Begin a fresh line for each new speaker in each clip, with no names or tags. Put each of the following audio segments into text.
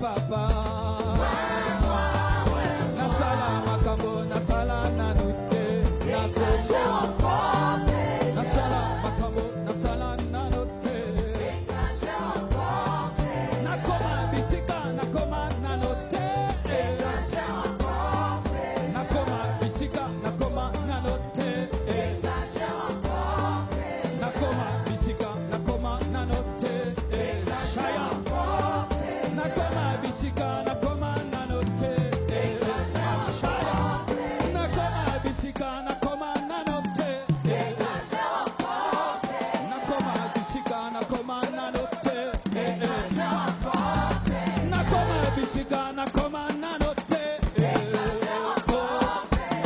papa. Nasala makambo, nasala nanute, nasala makambo, nasala nanute. Nakoma bisika, nakoma nanote. Nakoma bisika, nakoma nanote. Nakoma bisika, nakoma nanote. Shaya. Nakoma bisika, nakoma nanote. Shaya. Nakoma bisika, nakoma nanote. Nakoma bisika, nakoma nanote. Nakoma bisika, nakoma nanote.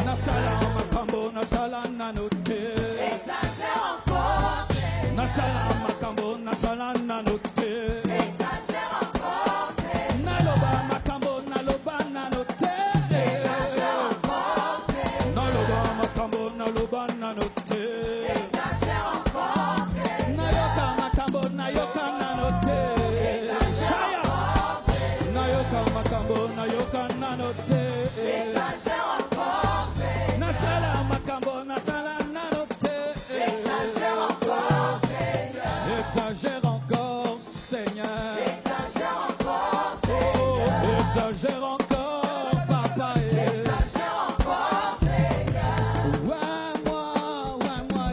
Nasala makambo, nasala nanote. Nasala makambo, nasala nanote. Naloba makambo, naloba nanote. Naloba makambo, naloba nanote. Nayoka makambo, nayoka nanote. Shaya. Nayoka makambo, nayoka nanote. Nasala makambo, nasala nanote. Exagère encore, Seigneur. Oh, exagère encore, papa. Ouais, moi. Oh, ouais, moi.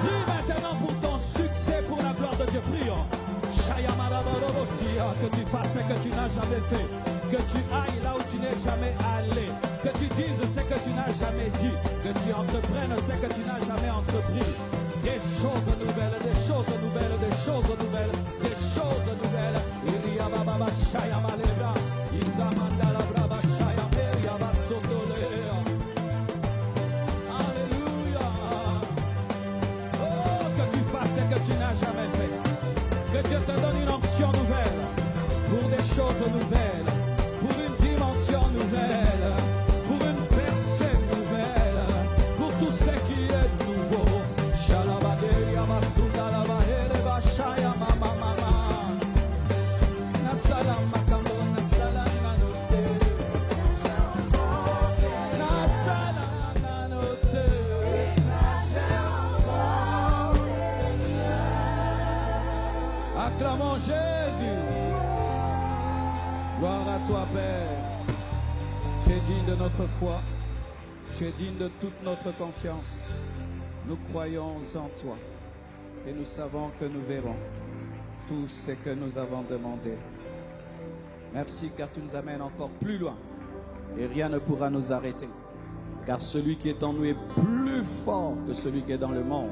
Dis maintenant pour ton succès, pour la gloire de Dieu, prions. Que tu fasses ce que tu n'as jamais fait, que tu ailles là où tu n'es jamais allé, que tu dises ce que tu n'as jamais dit, que tu entreprennes ce que tu n'as jamais entrepris. Des choses nouvelles, des choses nouvelles, des choses nouvelles, des choses nouvelles. Il y a baba chaya malebra, izamanda la brava chaya meria basotolea. Alléluia. Oh, que tu fasses ce que tu n'as jamais fait. Que Dieu te donne une onction nouvelle, pour des choses nouvelles, pour une dimension nouvelle, pour une percée nouvelle, pour tout ce qui est nouveau. Shalabaderia masunda la bahere bashaya mama mama. Nasala makambo nasala nanote. Nasala nanote. Acclamons Jésus. Gloire à toi, Père. Tu es digne de notre foi. Tu es digne de toute notre confiance. Nous croyons en toi. Et nous savons que nous verrons tout ce que nous avons demandé. Merci car tu nous amènes encore plus loin. Et rien ne pourra nous arrêter. Car celui qui est en nous est plus fort que celui qui est dans le monde.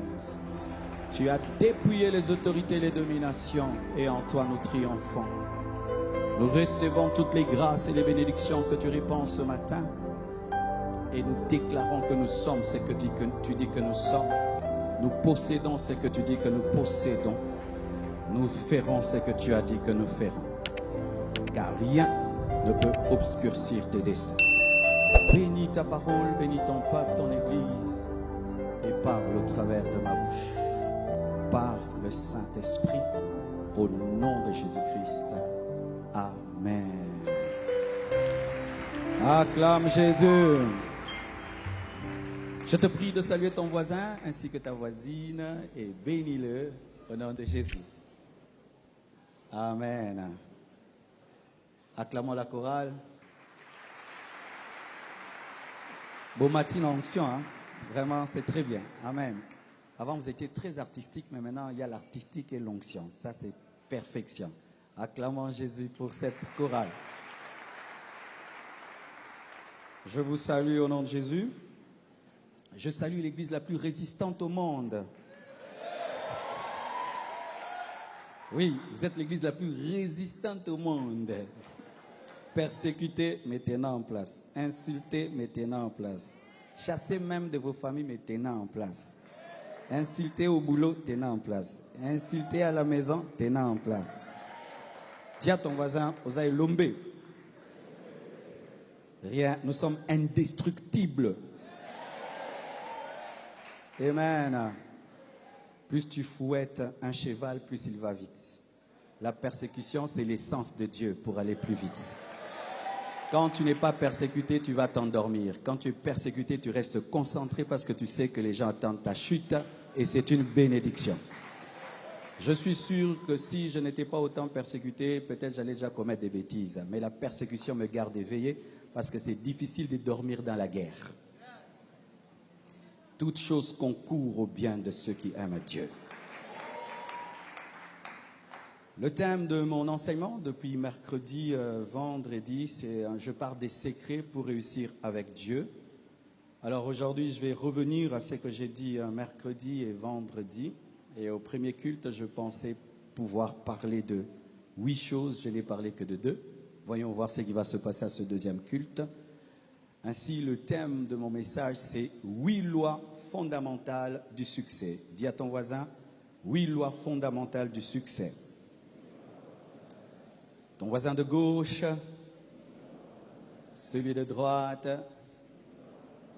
Tu as dépouillé les autorités et les dominations, et en toi nous triomphons. Nous recevons toutes les grâces et les bénédictions que tu répands ce matin, et nous déclarons que nous sommes ce que tu dis que nous sommes. Nous possédons ce que tu dis que nous possédons. Nous ferons ce que tu as dit que nous ferons. Car rien ne peut obscurcir tes desseins. Bénis ta parole, bénis ton peuple, ton Église, et parle au travers de ma bouche. Par le Saint-Esprit, au nom de Jésus-Christ. Amen. Acclame Jésus. Je te prie de saluer ton voisin ainsi que ta voisine et bénis-le au nom de Jésus. Amen. Acclamons la chorale. Bon matin en onction, hein? Vraiment, c'est très bien. Amen. Avant, vous étiez très artistique, mais maintenant, il y a l'artistique et l'onction. Ça, c'est perfection. Acclamons Jésus pour cette chorale. Je vous salue au nom de Jésus. Je salue l'église la plus résistante au monde. Oui, vous êtes l'église la plus résistante au monde. Persécuté, mettez-la en place. Insulté, mettez-la en place. Chassé même de vos familles, mettez-la en place. Insulté au boulot, tenez en place. Insulté à la maison, tenez en place. Dis à ton voisin, Osaï Lombe. Rien, nous sommes indestructibles. Amen. Plus tu fouettes un cheval, plus il va vite. La persécution, c'est l'essence de Dieu pour aller plus vite. Quand tu n'es pas persécuté, tu vas t'endormir. Quand tu es persécuté, tu restes concentré parce que tu sais que les gens attendent ta chute et c'est une bénédiction. Je suis sûr que si je n'étais pas autant persécuté, peut-être j'allais déjà commettre des bêtises. Mais la persécution me garde éveillé parce que c'est difficile de dormir dans la guerre. Toute chose concourt au bien de ceux qui aiment Dieu. Le thème de mon enseignement depuis mercredi, vendredi, c'est je parle des secrets pour réussir avec Dieu. Alors aujourd'hui, je vais revenir à ce que j'ai dit mercredi et vendredi. Et au premier culte, je pensais pouvoir parler de 8 choses. Je n'ai parlé que de 2. Voyons voir ce qui va se passer à ce deuxième culte. Ainsi, le thème de mon message, c'est 8 lois fondamentales du succès. Dis à ton voisin, 8 lois fondamentales du succès. Ton voisin de gauche, celui de droite,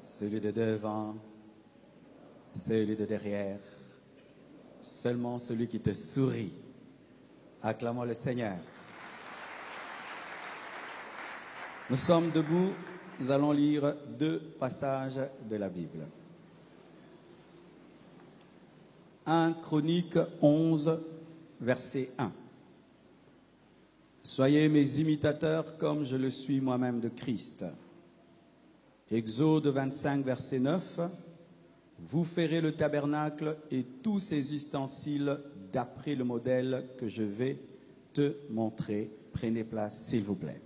celui de devant, celui de derrière, seulement celui qui te sourit. Acclamons le Seigneur. Nous sommes debout, nous allons lire 2 passages de la Bible. 1 Chroniques 11, verset 1. Soyez mes imitateurs comme je le suis moi-même de Christ. Exode 25, verset 9. Vous ferez le tabernacle et tous ses ustensiles d'après le modèle que je vais te montrer. Prenez place, s'il vous plaît.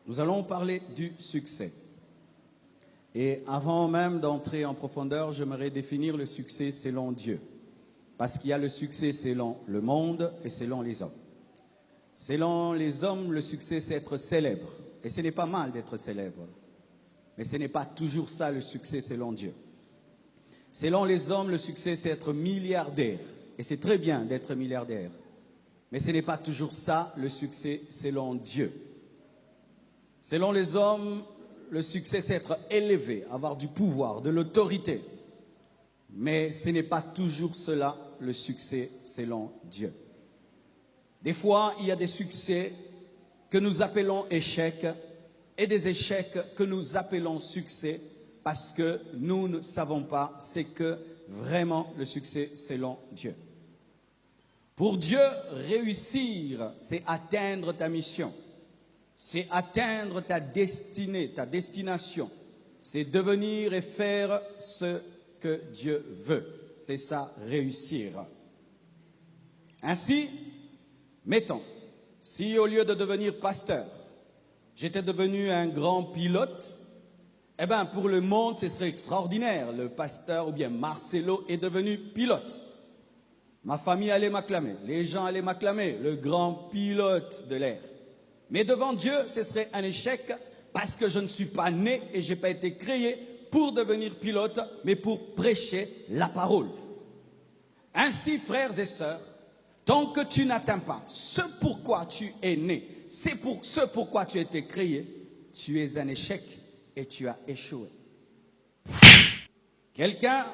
Nous allons parler du succès. Et avant même d'entrer en profondeur, j'aimerais définir le succès selon Dieu. Parce qu'il y a le succès selon le monde et selon les hommes. Selon les hommes, le succès, c'est être célèbre. Et ce n'est pas mal d'être célèbre. Mais ce n'est pas toujours ça le succès selon Dieu. Selon les hommes, le succès, c'est être milliardaire. Et c'est très bien d'être milliardaire. Mais ce n'est pas toujours ça le succès selon Dieu. Selon les hommes, le succès, c'est être élevé, avoir du pouvoir, de l'autorité. Mais ce n'est pas toujours cela, le succès selon Dieu. Des fois, il y a des succès que nous appelons échecs et des échecs que nous appelons succès parce que nous ne savons pas ce que vraiment le succès selon Dieu. Pour Dieu, réussir, c'est atteindre ta mission. C'est atteindre ta destinée, ta destination. C'est devenir et faire ce que Dieu veut. C'est ça, réussir. Ainsi, mettons, si au lieu de devenir pasteur, j'étais devenu un grand pilote, eh bien, pour le monde, ce serait extraordinaire. Le pasteur, ou bien Marcelo, est devenu pilote. Ma famille allait m'acclamer. Les gens allaient m'acclamer. Le grand pilote de l'air. Mais devant Dieu, ce serait un échec parce que je ne suis pas né et je n'ai pas été créé pour devenir pilote, mais pour prêcher la parole. Ainsi, frères et sœurs, tant que tu n'atteins pas ce pourquoi tu es né, c'est pour ce pourquoi tu as été créé, tu es un échec et tu as échoué. Quelqu'un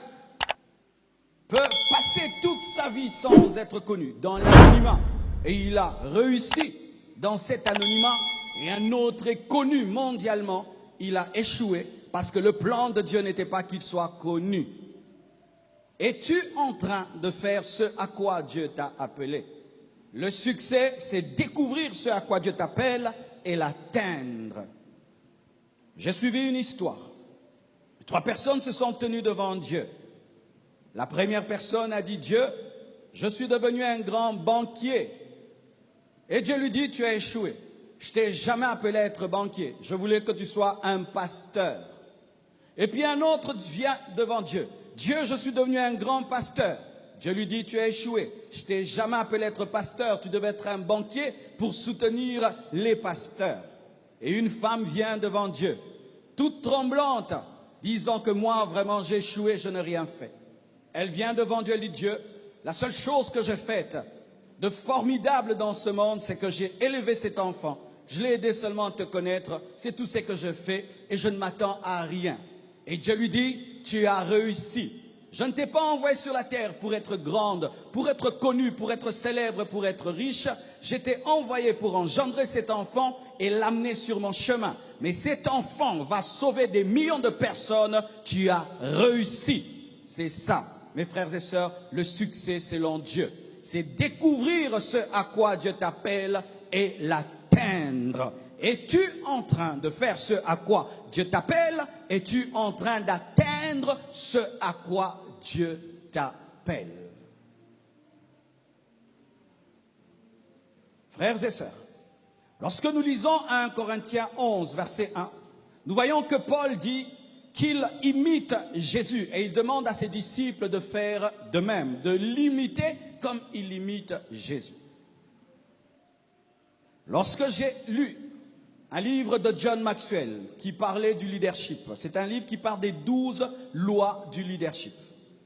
peut passer toute sa vie sans être connu, dans l'anonymat, et il a réussi dans cet anonymat, et un autre est connu mondialement, il a échoué parce que le plan de Dieu n'était pas qu'il soit connu. Es-tu en train de faire ce à quoi Dieu t'a appelé? Le succès, c'est découvrir ce à quoi Dieu t'appelle et l'atteindre. J'ai suivi une histoire. 3 personnes se sont tenues devant Dieu. La première personne a dit, Dieu, je suis devenu un grand banquier. Et Dieu lui dit, tu as échoué. Je t'ai jamais appelé à être banquier. Je voulais que tu sois un pasteur. Et puis un autre vient devant Dieu. Dieu, je suis devenu un grand pasteur. Dieu lui dit, tu as échoué. Je t'ai jamais appelé à être pasteur. Tu devais être un banquier pour soutenir les pasteurs. Et une femme vient devant Dieu, toute tremblante, disant que moi, vraiment, j'ai échoué, je n'ai rien fait. Elle vient devant Dieu et dit, Dieu, la seule chose que j'ai faite de formidable dans ce monde, c'est que j'ai élevé cet enfant. Je l'ai aidé seulement à te connaître, c'est tout ce que je fais et je ne m'attends à rien. Et Dieu lui dit, tu as réussi. Je ne t'ai pas envoyé sur la terre pour être grande, pour être connue, pour être célèbre, pour être riche. Je t'ai envoyé pour engendrer cet enfant et l'amener sur mon chemin. Mais cet enfant va sauver des millions de personnes. Tu as réussi. C'est ça, mes frères et sœurs, le succès selon Dieu. C'est découvrir ce à quoi Dieu t'appelle et l'atteindre. Es-tu en train de faire ce à quoi Dieu t'appelle? Es-tu en train d'atteindre ce à quoi Dieu t'appelle? Frères et sœurs, lorsque nous lisons 1 Corinthiens 11, verset 1, nous voyons que Paul dit qu'il imite Jésus et il demande à ses disciples de faire de même, de l'imiter comme il imite Jésus. Lorsque j'ai lu un livre de John Maxwell qui parlait du leadership, c'est un livre qui parle des 12 lois du leadership.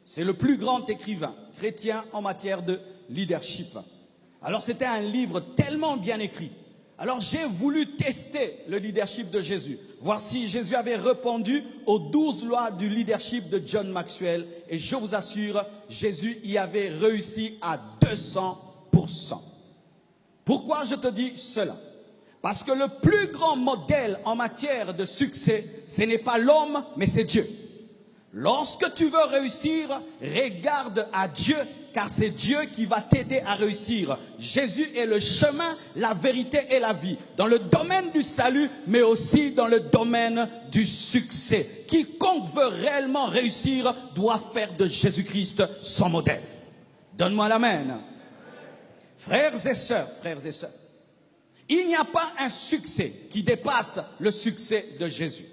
C'est le plus grand écrivain chrétien en matière de leadership. Alors c'était un livre tellement bien écrit. Alors j'ai voulu tester le leadership de Jésus, voir si Jésus avait répondu aux 12 lois du leadership de John Maxwell. Et je vous assure, Jésus y avait réussi à 200%. Pourquoi je te dis cela? Parce que le plus grand modèle en matière de succès, ce n'est pas l'homme, mais c'est Dieu. Lorsque tu veux réussir, regarde à Dieu, car c'est Dieu qui va t'aider à réussir. Jésus est le chemin, la vérité et la vie, dans le domaine du salut, mais aussi dans le domaine du succès. Quiconque veut réellement réussir doit faire de Jésus-Christ son modèle. Donne-moi l'amen. Frères et sœurs, il n'y a pas un succès qui dépasse le succès de Jésus.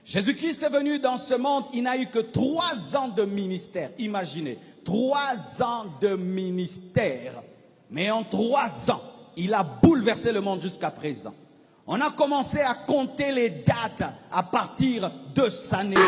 Jésus-Christ est venu dans ce monde, il n'a eu que 3 ans de ministère. Imaginez, 3 ans de ministère. Mais en 3 ans, il a bouleversé le monde jusqu'à présent. On a commencé à compter les dates à partir de sa naissance.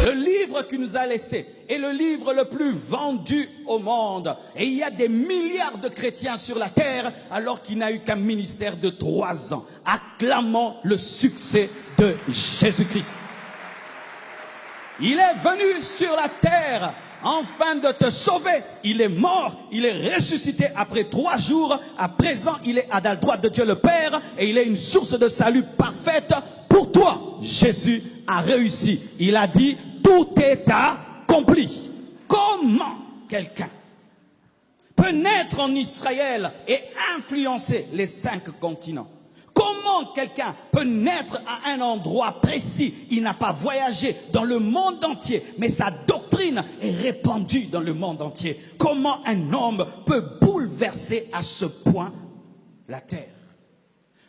Le livre qu'il nous a laissé est le livre le plus vendu au monde. Et il y a des milliards de chrétiens sur la terre alors qu'il n'a eu qu'un ministère de 3 ans. Acclamons le succès de Jésus-Christ. Il est venu sur la terre afin de te sauver. Il est mort, il est ressuscité après 3 jours. À présent, il est à la droite de Dieu le Père et il est une source de salut parfaite pour toi. Jésus a réussi. Il a dit, tout est accompli. Comment quelqu'un peut naître en Israël et influencer les 5 continents? Comment quelqu'un peut naître à un endroit précis? Il n'a pas voyagé dans le monde entier, mais sa doctrine est répandue dans le monde entier. Comment un homme peut bouleverser à ce point la terre?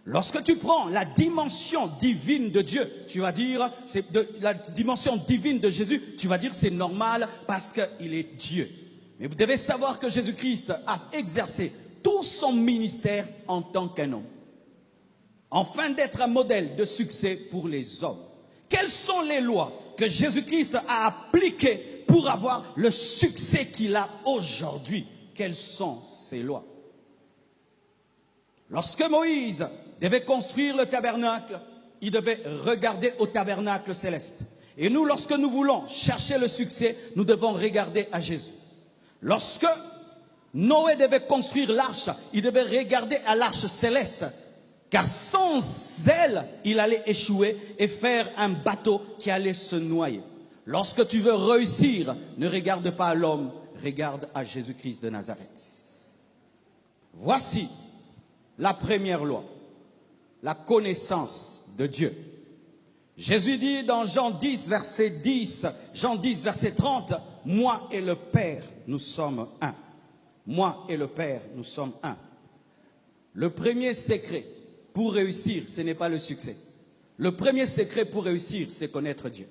Lorsque tu prends la dimension divine de Dieu, tu vas dire, la dimension divine de Jésus, tu vas dire c'est normal parce qu'il est Dieu. Mais vous devez savoir que Jésus-Christ a exercé tout son ministère en tant qu'un homme, afin d'être un modèle de succès pour les hommes. Quelles sont les lois que Jésus-Christ a appliquées pour avoir le succès qu'il a aujourd'hui? Quelles sont ces lois? Lorsque Moïse devait construire le tabernacle, il devait regarder au tabernacle céleste. Et nous, lorsque nous voulons chercher le succès, nous devons regarder à Jésus. Lorsque Noé devait construire l'arche, il devait regarder à l'arche céleste. Car sans elle, il allait échouer et faire un bateau qui allait se noyer. Lorsque tu veux réussir, ne regarde pas à l'homme, regarde à Jésus-Christ de Nazareth. Voici la première loi, la connaissance de Dieu. Jésus dit dans Jean 10, verset 10, Jean 10, verset 30, « Moi et le Père, nous sommes un. Moi et le Père, nous sommes un. » Le premier secret pour réussir, ce n'est pas le succès. Le premier secret pour réussir, c'est connaître Dieu.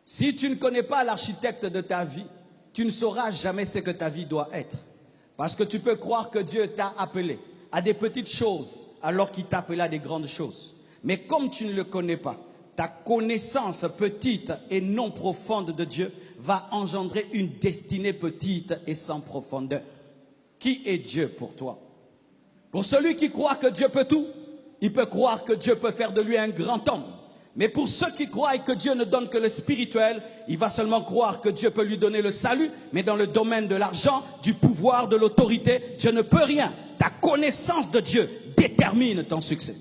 Si tu ne connais pas l'architecte de ta vie, tu ne sauras jamais ce que ta vie doit être. Parce que tu peux croire que Dieu t'a appelé à des petites choses alors qu'il t'a appelé à des grandes choses. Mais comme tu ne le connais pas, ta connaissance petite et non profonde de Dieu va engendrer une destinée petite et sans profondeur. Qui est Dieu pour toi? Pour celui qui croit que Dieu peut tout, il peut croire que Dieu peut faire de lui un grand homme. Mais pour ceux qui croient que Dieu ne donne que le spirituel, il va seulement croire que Dieu peut lui donner le salut, mais dans le domaine de l'argent, du pouvoir, de l'autorité, Dieu ne peut rien. Ta connaissance de Dieu détermine ton succès.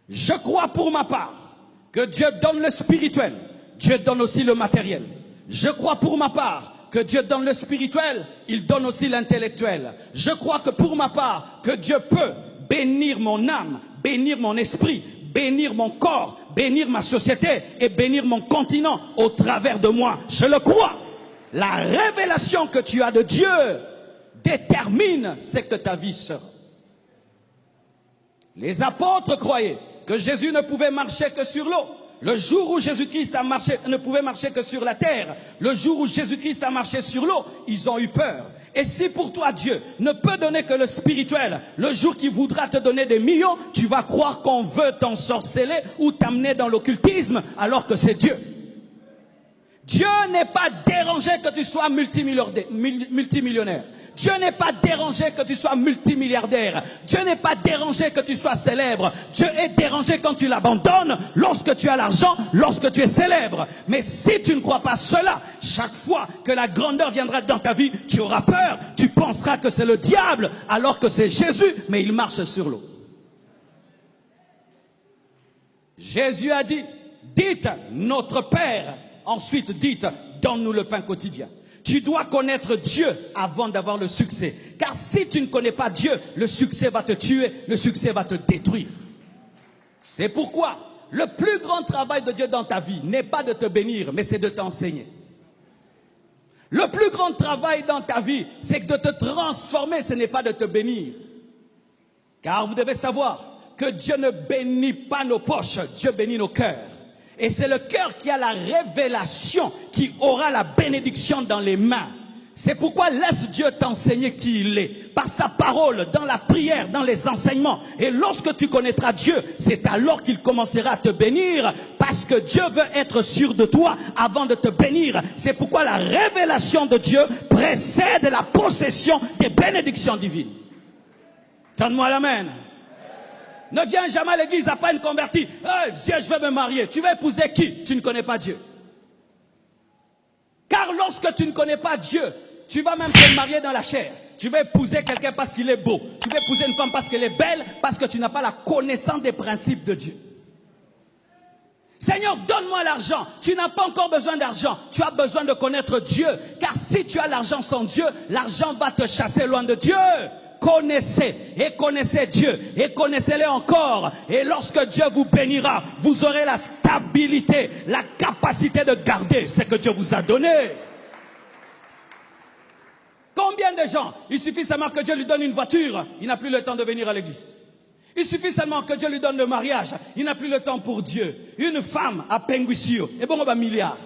Je crois pour ma part que Dieu donne le spirituel, Dieu donne aussi le matériel. Je crois pour ma part que Dieu donne le spirituel, il donne aussi l'intellectuel. Je crois que pour ma part, que Dieu peut bénir mon âme, bénir mon esprit, bénir mon corps, bénir ma société et bénir mon continent au travers de moi. Je le crois. La révélation que tu as de Dieu détermine ce que ta vie sera. Les apôtres croyaient que Jésus ne pouvait marcher que sur l'eau. Le jour où Jésus-Christ a marché, ne pouvait marcher que sur la terre, le jour où Jésus-Christ a marché sur l'eau, ils ont eu peur. Et si pour toi Dieu ne peut donner que le spirituel, le jour qu'il voudra te donner des millions, tu vas croire qu'on veut t'ensorceler ou t'amener dans l'occultisme alors que c'est Dieu. Dieu n'est pas dérangé que tu sois multimillionnaire. Dieu n'est pas dérangé que tu sois multimilliardaire. Dieu n'est pas dérangé que tu sois célèbre. Dieu est dérangé quand tu l'abandonnes, lorsque tu as l'argent, lorsque tu es célèbre. Mais si tu ne crois pas cela, chaque fois que la grandeur viendra dans ta vie, tu auras peur. Tu penseras que c'est le diable alors que c'est Jésus, mais il marche sur l'eau. Jésus a dit, dites notre Père. Ensuite, dites, donne-nous le pain quotidien. Tu dois connaître Dieu avant d'avoir le succès. Car si tu ne connais pas Dieu, le succès va te tuer, le succès va te détruire. C'est pourquoi le plus grand travail de Dieu dans ta vie n'est pas de te bénir, mais c'est de t'enseigner. Le plus grand travail dans ta vie, c'est de te transformer, ce n'est pas de te bénir. Car vous devez savoir que Dieu ne bénit pas nos poches, Dieu bénit nos cœurs. Et c'est le cœur qui a la révélation, qui aura la bénédiction dans les mains. C'est pourquoi laisse Dieu t'enseigner qui il est. Par sa parole, dans la prière, dans les enseignements. Et lorsque tu connaîtras Dieu, c'est alors qu'il commencera à te bénir. Parce que Dieu veut être sûr de toi avant de te bénir. C'est pourquoi la révélation de Dieu précède la possession des bénédictions divines. Donne-moi l'amen. Ne viens jamais à l'église à peine converti. Hey, Dieu, je veux me marier. Tu veux épouser qui? Tu ne connais pas Dieu. Car lorsque tu ne connais pas Dieu, tu vas même te marier dans la chair. Tu veux épouser quelqu'un parce qu'il est beau. Tu veux épouser une femme parce qu'elle est belle, parce que tu n'as pas la connaissance des principes de Dieu. Seigneur, donne-moi l'argent. Tu n'as pas encore besoin d'argent. Tu as besoin de connaître Dieu. Car si tu as l'argent sans Dieu, l'argent va te chasser loin de Dieu. Connaissez et connaissez Dieu et connaissez-le encore. Et lorsque Dieu vous bénira, vous aurez la stabilité, la capacité de garder ce que Dieu vous a donné. Combien de gens, il suffit seulement que Dieu lui donne une voiture, il n'a plus le temps de venir à l'église. Il suffit seulement que Dieu lui donne le mariage, il n'a plus le temps pour Dieu. Une femme à Penguissio, et bon, on va milliard.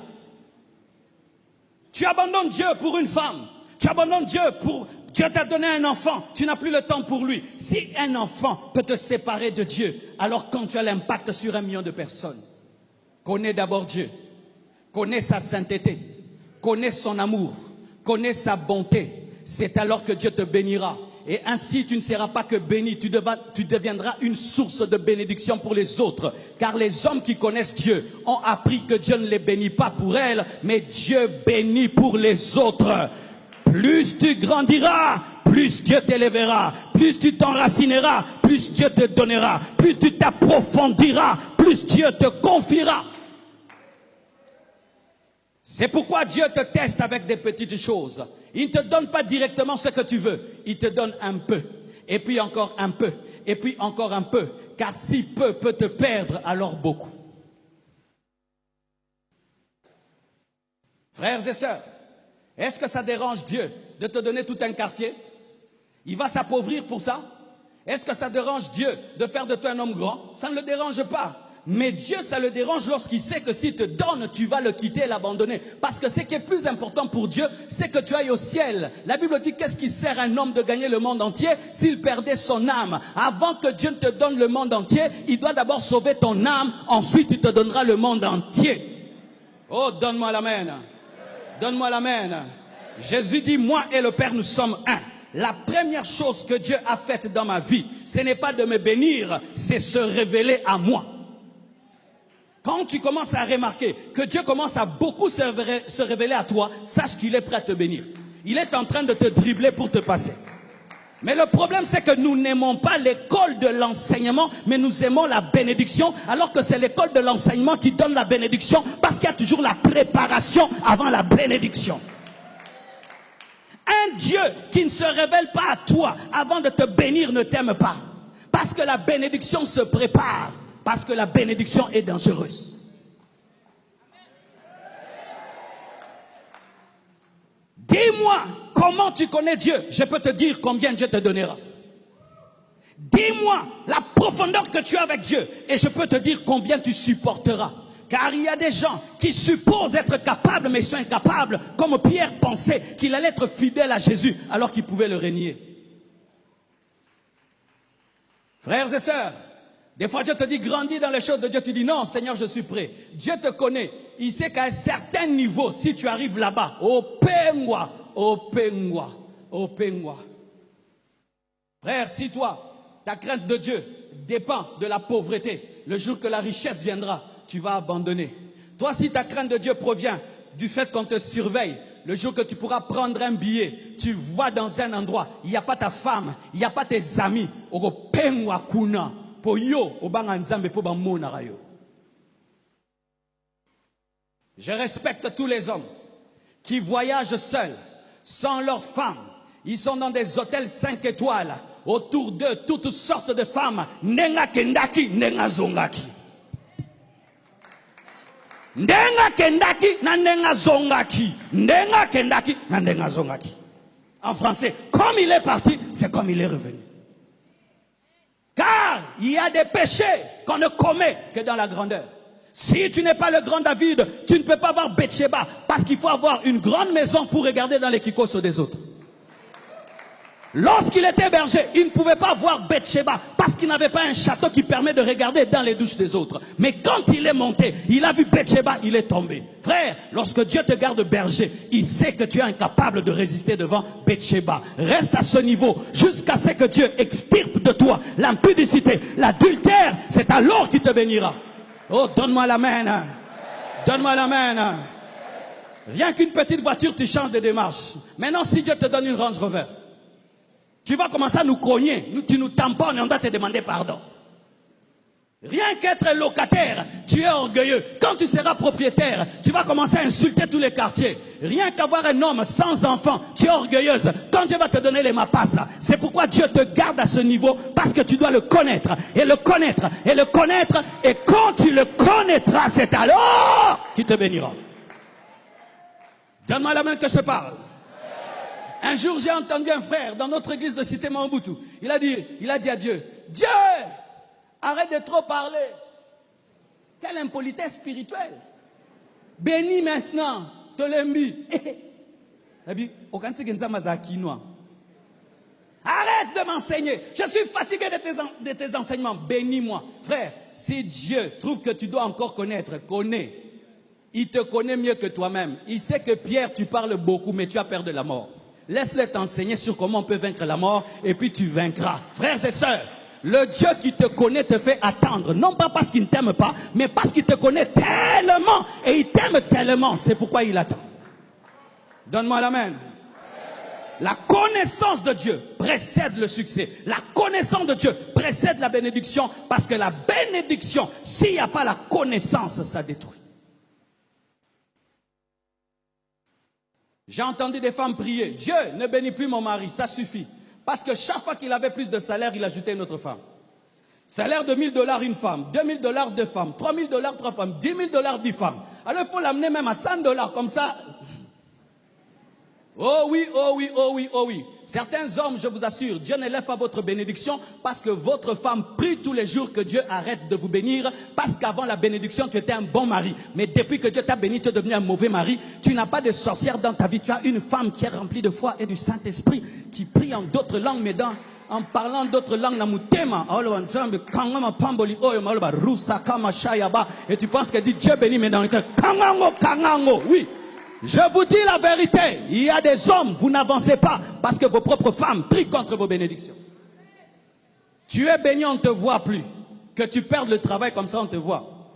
Tu abandonnes Dieu pour une femme. Tu abandonnes Dieu pour... Dieu t'a donné un enfant, tu n'as plus le temps pour lui. Si un enfant peut te séparer de Dieu, alors quand tu as l'impact sur 1 million de personnes, connais d'abord Dieu. Connais sa sainteté. Connais son amour. Connais sa bonté. C'est alors que Dieu te bénira. Et ainsi tu ne seras pas que béni, tu deviendras une source de bénédiction pour les autres. Car les hommes qui connaissent Dieu ont appris que Dieu ne les bénit pas pour elles, mais Dieu bénit pour les autres. Plus tu grandiras, plus Dieu t'élèvera, plus tu t'enracineras, plus Dieu te donnera, plus tu t'approfondiras, plus Dieu te confiera. C'est pourquoi Dieu te teste avec des petites choses. Il ne te donne pas directement ce que tu veux, il te donne un peu, et puis encore un peu, et puis encore un peu, car si peu peut te perdre, alors beaucoup. Frères et sœurs, est-ce que ça dérange Dieu de te donner tout un quartier? Il va s'appauvrir pour ça? Est-ce que ça dérange Dieu de faire de toi un homme grand? Ça ne le dérange pas.
Mais Dieu, ça le dérange lorsqu'il sait que s'il te donne, tu vas le quitter et l'abandonner. Parce que ce qui est plus important pour Dieu, c'est que tu ailles au ciel. La Bible dit, qu'est-ce qui sert à un homme de gagner le monde entier s'il perdait son âme? Avant que Dieu ne te donne le monde entier, il doit d'abord sauver ton âme, ensuite il te donnera le monde entier. Oh, donne-moi l'amen. Donne-moi l'amen. Jésus dit, moi et le Père, nous sommes un. La première chose que Dieu a faite dans ma vie, ce n'est pas de me bénir, c'est se révéler à moi. Quand tu commences à remarquer que Dieu commence à beaucoup se révéler à toi, sache qu'il est prêt à te bénir. Il est en train de te dribbler pour te passer. Mais le problème, c'est que nous n'aimons pas l'école de l'enseignement, mais nous aimons la bénédiction, alors que c'est l'école de l'enseignement qui donne la bénédiction, parce qu'il y a toujours la préparation avant la bénédiction. Un Dieu qui ne se révèle pas à toi avant de te bénir ne t'aime pas. Parce que la bénédiction se prépare. Parce que la bénédiction est dangereuse. Dis-moi comment tu connais Dieu. Je peux te dire combien Dieu te donnera. Dis-moi la profondeur que tu as avec Dieu. Et je peux te dire combien tu supporteras. Car il y a des gens qui supposent être capables, mais ils sont incapables. Comme Pierre pensait qu'il allait être fidèle à Jésus, alors qu'il pouvait le renier. Frères et sœurs, des fois Dieu te dit grandis dans les choses de Dieu. Tu dis non Seigneur, je suis prêt. Dieu te connaît. Il sait qu'à un certain niveau, si tu arrives là-bas, au pengwa. Frère, si toi, ta crainte de Dieu dépend de la pauvreté, le jour que la richesse viendra, tu vas abandonner. Toi, si ta crainte de Dieu provient du fait qu'on te surveille, le jour que tu pourras prendre un billet, tu vois dans un endroit, il n'y a pas ta femme, il n'y a pas tes amis, je respecte tous les hommes qui voyagent seuls, sans leurs femmes. Ils sont dans des hôtels 5 étoiles. Autour d'eux, toutes sortes de femmes. Nenga kendaki, nenga zongaki. Nenga kendaki, nenga zongaki. Nenga kendaki, nenga zongaki. En français, comme il est parti, c'est comme il est revenu. Car il y a des péchés qu'on ne commet que dans la grandeur. Si tu n'es pas le grand David, tu ne peux pas voir Bathsheba, parce qu'il faut avoir une grande maison pour regarder dans les kikos des autres. Lorsqu'il était berger, il ne pouvait pas voir Bathsheba, parce qu'il n'avait pas un château qui permet de regarder dans les douches des autres. Mais quand il est monté, il a vu Bathsheba, il est tombé. Frère, lorsque Dieu te garde berger, il sait que tu es incapable de résister devant Bathsheba. Reste à ce niveau, jusqu'à ce que Dieu extirpe de toi l'impudicité, l'adultère, c'est alors qu'il te bénira. Oh, donne-moi la main. Donne-moi la main. Rien qu'une petite voiture, tu changes de démarche. Maintenant, si Dieu te donne une Range Rover, tu vas commencer à nous cogner. Tu nous tamponnes et on doit te demander pardon. Rien qu'être locataire, tu es orgueilleux. Quand tu seras propriétaire, tu vas commencer à insulter tous les quartiers. Rien qu'avoir un homme sans enfant, tu es orgueilleuse. Quand Dieu va te donner les mapas, c'est pourquoi Dieu te garde à ce niveau, parce que tu dois le connaître, et le connaître, et le connaître, et quand tu le connaîtras, c'est alors qu'il te bénira. Donne-moi la main que je te parle. Un jour, j'ai entendu un frère dans notre église de Cité Mambutu. Il a dit à Dieu, Dieu, arrête de trop parler. Quelle impolitesse spirituelle. Bénis maintenant, te l'embi. Arrête de m'enseigner. Je suis fatigué de tes enseignements. Bénis-moi. Frère, si Dieu trouve que tu dois encore connaître, connais. Il te connaît mieux que toi-même. Il sait que Pierre, tu parles beaucoup, mais tu as peur de la mort. Laisse-le t'enseigner sur comment on peut vaincre la mort, et puis tu vaincras. Frères et sœurs, le Dieu qui te connaît te fait attendre. Non pas parce qu'il ne t'aime pas, mais parce qu'il te connaît tellement. Et il t'aime tellement. C'est pourquoi il attend. Donne-moi la main. La connaissance de Dieu précède le succès. La connaissance de Dieu précède la bénédiction. Parce que la bénédiction, s'il n'y a pas la connaissance, ça détruit. J'ai entendu des femmes prier. Dieu, ne bénis plus mon mari, ça suffit. Parce que chaque fois qu'il avait plus de salaire, il ajoutait une autre femme. Salaire de $1000 une femme, $2000 deux femmes, $3000 trois femmes, $10 000 10 femmes. Alors il faut l'amener même à $100 comme ça. Oh oui, oh oui, oh oui, oh oui. Certains hommes, je vous assure, Dieu n'élève pas votre bénédiction parce que votre femme prie tous les jours que Dieu arrête de vous bénir, parce qu'avant la bénédiction, tu étais un bon mari. Mais depuis que Dieu t'a béni, tu es devenu un mauvais mari. Tu n'as pas de sorcière dans ta vie. Tu as une femme qui est remplie de foi et du Saint-Esprit, qui prie en d'autres langues, mais en parlant d'autres langues, et tu penses qu'elle dit Dieu bénit, mais dans le cœur, oui. Je vous dis la vérité, il y a des hommes, vous n'avancez pas parce que vos propres femmes prient contre vos bénédictions. Tu es béni, on ne te voit plus. Que tu perdes le travail comme ça, on te voit.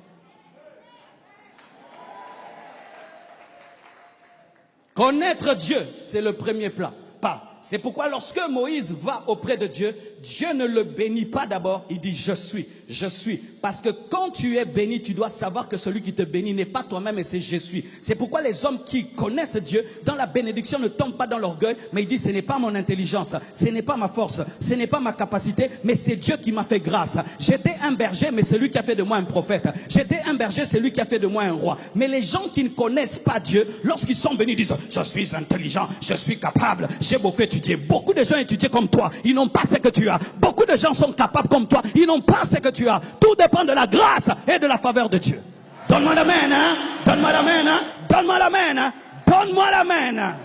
Connaître Dieu, c'est le premier pas. C'est pourquoi lorsque Moïse va auprès de Dieu, Dieu ne le bénit pas d'abord, il dit je suis, je suis. Parce que quand tu es béni, tu dois savoir que celui qui te bénit n'est pas toi-même et c'est je suis. C'est pourquoi les hommes qui connaissent Dieu, dans la bénédiction, ne tombent pas dans l'orgueil, mais ils disent ce n'est pas mon intelligence, ce n'est pas ma force, ce n'est pas ma capacité, mais c'est Dieu qui m'a fait grâce. J'étais un berger, mais c'est lui qui a fait de moi un prophète. J'étais un berger, c'est lui qui a fait de moi un roi. Mais les gens qui ne connaissent pas Dieu, lorsqu'ils sont bénis, disent je suis intelligent, je suis capable, j'ai beaucoup étudié. Beaucoup de gens étudiés comme toi, ils n'ont pas ce que tu as. Beaucoup de gens sont capables comme toi, ils n'ont pas ce que tu as. Tout dépend de la grâce et de la faveur de Dieu. Donne-moi l'amen, hein? Donne-moi l'amen, hein? Donne-moi l'amen, hein? Donne-moi l'amen.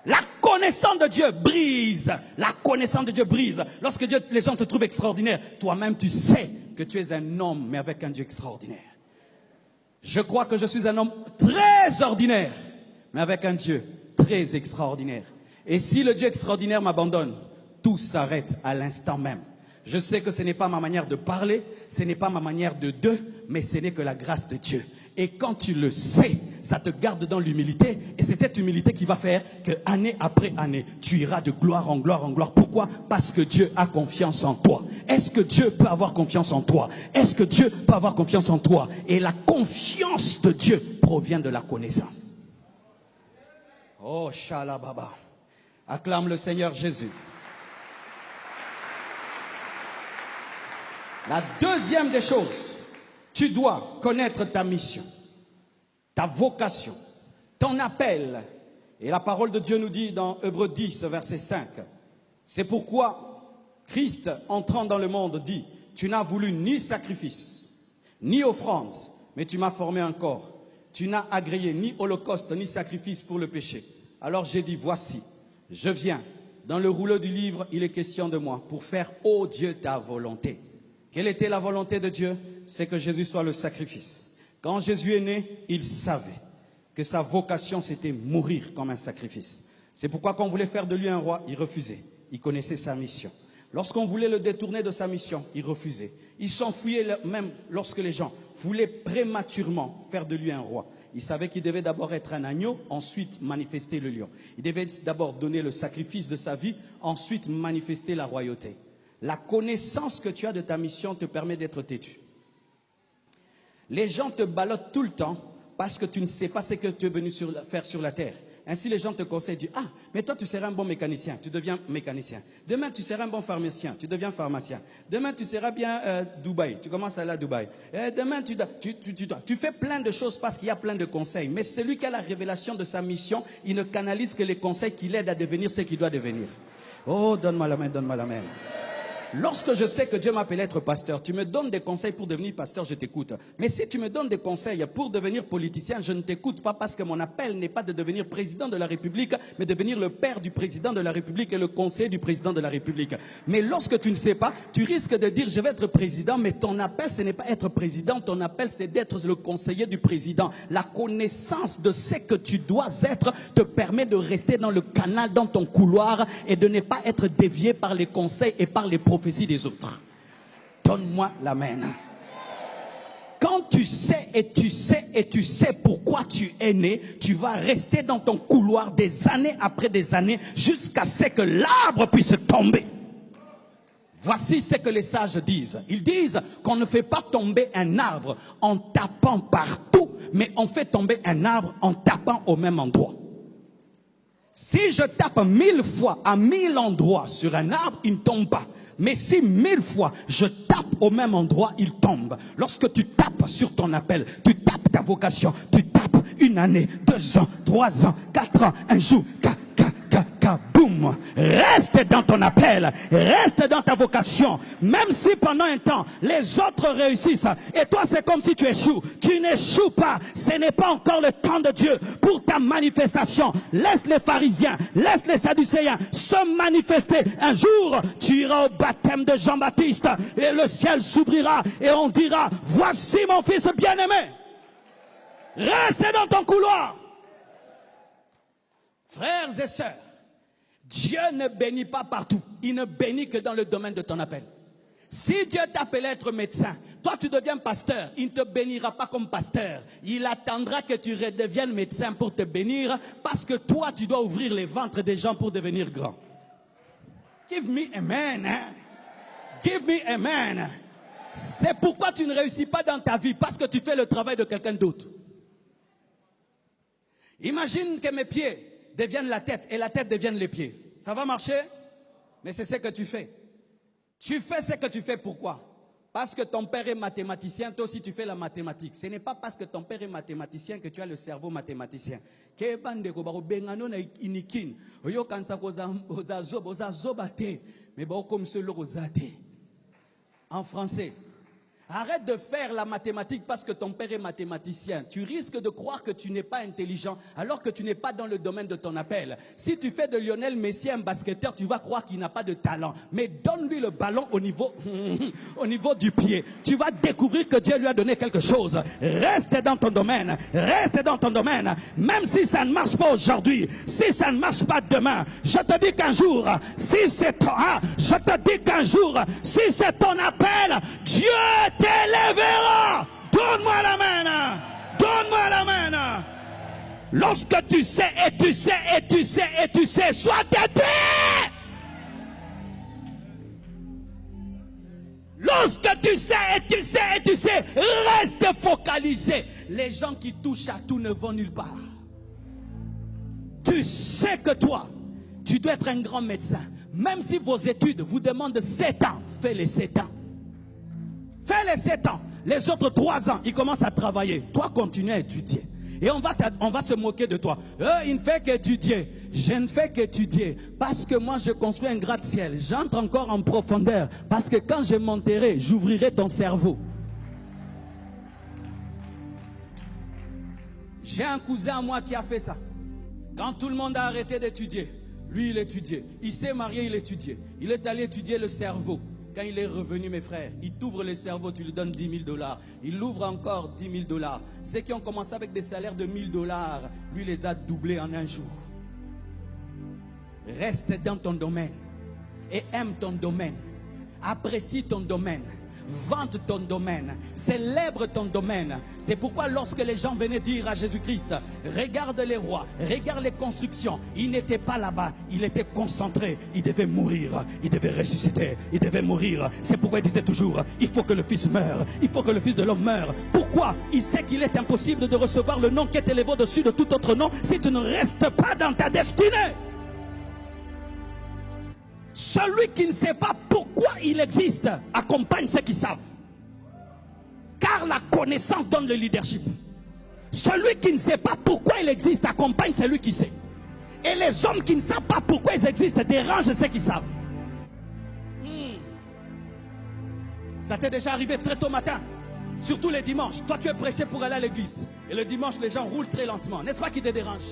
La connaissance de Dieu brise. La connaissance de Dieu brise. Lorsque les gens te trouvent extraordinaire, toi-même tu sais que tu es un homme, mais avec un Dieu extraordinaire. Je crois que je suis un homme très ordinaire, mais avec un Dieu très extraordinaire. Et si le Dieu extraordinaire m'abandonne, tout s'arrête à l'instant même. Je sais que ce n'est pas ma manière de parler, ce n'est pas ma manière de mais ce n'est que la grâce de Dieu. Et quand tu le sais, ça te garde dans l'humilité. Et c'est cette humilité qui va faire que année après année, tu iras de gloire en gloire en gloire. Pourquoi? Parce que Dieu a confiance en toi. Est-ce que Dieu peut avoir confiance en toi? Est-ce que Dieu peut avoir confiance en toi? Et la confiance de Dieu provient de la connaissance. Oh, Shalababa. Acclame le Seigneur Jésus. La deuxième des choses, tu dois connaître ta mission, ta vocation, ton appel. Et la parole de Dieu nous dit dans Hébreux 10, verset 5, c'est pourquoi Christ, entrant dans le monde, dit, tu n'as voulu ni sacrifice, ni offrande, mais tu m'as formé un corps. Tu n'as agréé ni holocauste, ni sacrifice pour le péché. Alors j'ai dit, voici, je viens. Dans le rouleau du livre, il est question de moi pour faire, ô Dieu, ta volonté. Quelle était la volonté de Dieu? C'est que Jésus soit le sacrifice. Quand Jésus est né, il savait que sa vocation, c'était mourir comme un sacrifice. C'est pourquoi quand on voulait faire de lui un roi, il refusait. Il connaissait sa mission. Lorsqu'on voulait le détourner de sa mission, il refusait. Il s'enfuyait même lorsque les gens voulaient prématurément faire de lui un roi. Il savait qu'il devait d'abord être un agneau, ensuite manifester le lion. Il devait d'abord donner le sacrifice de sa vie, ensuite manifester la royauté. La connaissance que tu as de ta mission te permet d'être têtu. Les gens te ballottent tout le temps parce que tu ne sais pas ce que tu es venu faire sur la terre. Ainsi, les gens te conseillent, disent, ah, mais toi, tu seras un bon mécanicien, tu deviens mécanicien. Demain, tu seras un bon pharmacien, tu deviens pharmacien. Demain, tu seras bien Dubaï, tu commences à aller à Dubaï. Demain, tu fais plein de choses parce qu'il y a plein de conseils. Mais celui qui a la révélation de sa mission, il ne canalise que les conseils qui l'aident à devenir ce qu'il doit devenir. Oh, donne-moi la main, donne-moi la main. Lorsque je sais que Dieu m'appelle à être pasteur, tu me donnes des conseils pour devenir pasteur, je t'écoute. Mais si tu me donnes des conseils pour devenir politicien, je ne t'écoute pas parce que mon appel n'est pas de devenir président de la République, mais de devenir le père du président de la République et le conseiller du président de la République. Mais lorsque tu ne sais pas, tu risques de dire je vais être président, mais ton appel ce n'est pas être président, ton appel c'est d'être le conseiller du président. La connaissance de ce que tu dois être te permet de rester dans le canal, dans ton couloir et de ne pas être dévié par les conseils et par les prophéties des autres. Donne-moi la main. Quand tu sais et tu sais et tu sais pourquoi tu es né, tu vas rester dans ton couloir des années après des années jusqu'à ce que l'arbre puisse tomber. Voici ce que les sages disent. Ils disent qu'on ne fait pas tomber un arbre en tapant partout, mais on fait tomber un arbre en tapant au même endroit. Si je tape 1000 fois à 1000 endroits sur un arbre, il ne tombe pas. Mais si 1000 fois je tape au même endroit, il tombe. Lorsque tu tapes sur ton appel, tu tapes ta vocation, tu tapes une année, 2 ans, 3 ans, 4 ans, un jour, boum. Reste dans ton appel, reste dans ta vocation, même si pendant un temps les autres réussissent et toi c'est comme si tu échoues. Tu n'échoues pas, ce n'est pas encore le temps de Dieu pour ta manifestation. Laisse les pharisiens, laisse les sadducéens se manifester. Un jour tu iras au baptême de Jean-Baptiste et le ciel s'ouvrira et on dira: voici mon fils bien-aimé. Reste dans ton couloir. Frères et sœurs, Dieu ne bénit pas partout. Il ne bénit que dans le domaine de ton appel. Si Dieu t'appelle à être médecin, toi tu deviens pasteur, il ne te bénira pas comme pasteur. Il attendra que tu redeviennes médecin pour te bénir, parce que toi tu dois ouvrir les ventres des gens pour devenir grand. Give me amen. Hein? Give me amen. C'est pourquoi tu ne réussis pas dans ta vie, parce que tu fais le travail de quelqu'un d'autre. Imagine que mes pieds deviennent la tête et la tête devienne les pieds. Ça va marcher? Mais c'est ce que tu fais. Tu fais ce que tu fais, pourquoi? Parce que ton père est mathématicien, toi aussi tu fais la mathématique. Ce n'est pas parce que ton père est mathématicien que tu as le cerveau mathématicien. En français. Arrête de faire la mathématique parce que ton père est mathématicien. Tu risques de croire que tu n'es pas intelligent alors que tu n'es pas dans le domaine de ton appel. Si tu fais de Lionel Messi un basketteur, tu vas croire qu'il n'a pas de talent. Mais donne-lui le ballon au niveau du pied. Tu vas découvrir que Dieu lui a donné quelque chose. Reste dans ton domaine. Reste dans ton domaine. Même si ça ne marche pas aujourd'hui, si ça ne marche pas demain, je te dis qu'un jour, si c'est ton appel, Dieu t'élèvera. Donne-moi la main. Donne-moi la main. Lorsque tu sais et tu sais et tu sais et tu sais, sois têtu. Lorsque tu sais et tu sais et tu sais, reste focalisé. Les gens qui touchent à tout ne vont nulle part. Tu sais que toi, tu dois être un grand médecin. Même si vos études vous demandent 7 ans, fais les 7 ans. Fais les 7 ans. Les autres 3 ans, ils commencent à travailler. Toi, continue à étudier. Et on va se moquer de toi. Il ne fait qu'étudier. Je ne fais qu'étudier. Parce que moi, je construis un gratte-ciel. J'entre encore en profondeur. Parce que quand je monterai, j'ouvrirai ton cerveau. J'ai un cousin à moi qui a fait ça. Quand tout le monde a arrêté d'étudier, lui, il étudiait. Il s'est marié, il étudiait. Il est allé étudier le cerveau. Quand il est revenu, mes frères, il t'ouvre le cerveau, tu lui donnes $10 000. Il ouvre encore $10 000. Ceux qui ont commencé avec des salaires de $1 000, lui les a doublés en un jour. Reste dans ton domaine et aime ton domaine. Apprécie ton domaine. Vante ton domaine, célèbre ton domaine. C'est pourquoi lorsque les gens venaient dire à Jésus-Christ: regarde les rois, regarde les constructions, il n'était pas là-bas, il était concentré, il devait mourir, il devait ressusciter, il devait mourir. C'est pourquoi il disait toujours: il faut que le Fils meure, il faut que le Fils de l'homme meure. Pourquoi? Il sait qu'il est impossible de recevoir le nom qui est élevé au-dessus de tout autre nom si tu ne restes pas dans ta destinée. Celui qui ne sait pas pourquoi il existe accompagne ceux qui savent. Car la connaissance donne le leadership. Celui qui ne sait pas pourquoi il existe accompagne celui qui sait. Et les hommes qui ne savent pas pourquoi ils existent dérangent ceux qui savent. Ça t'est déjà arrivé très tôt matin, surtout les dimanches. Toi tu es pressé pour aller à l'église. Et le dimanche les gens roulent très lentement. N'est-ce pas qui te dérange?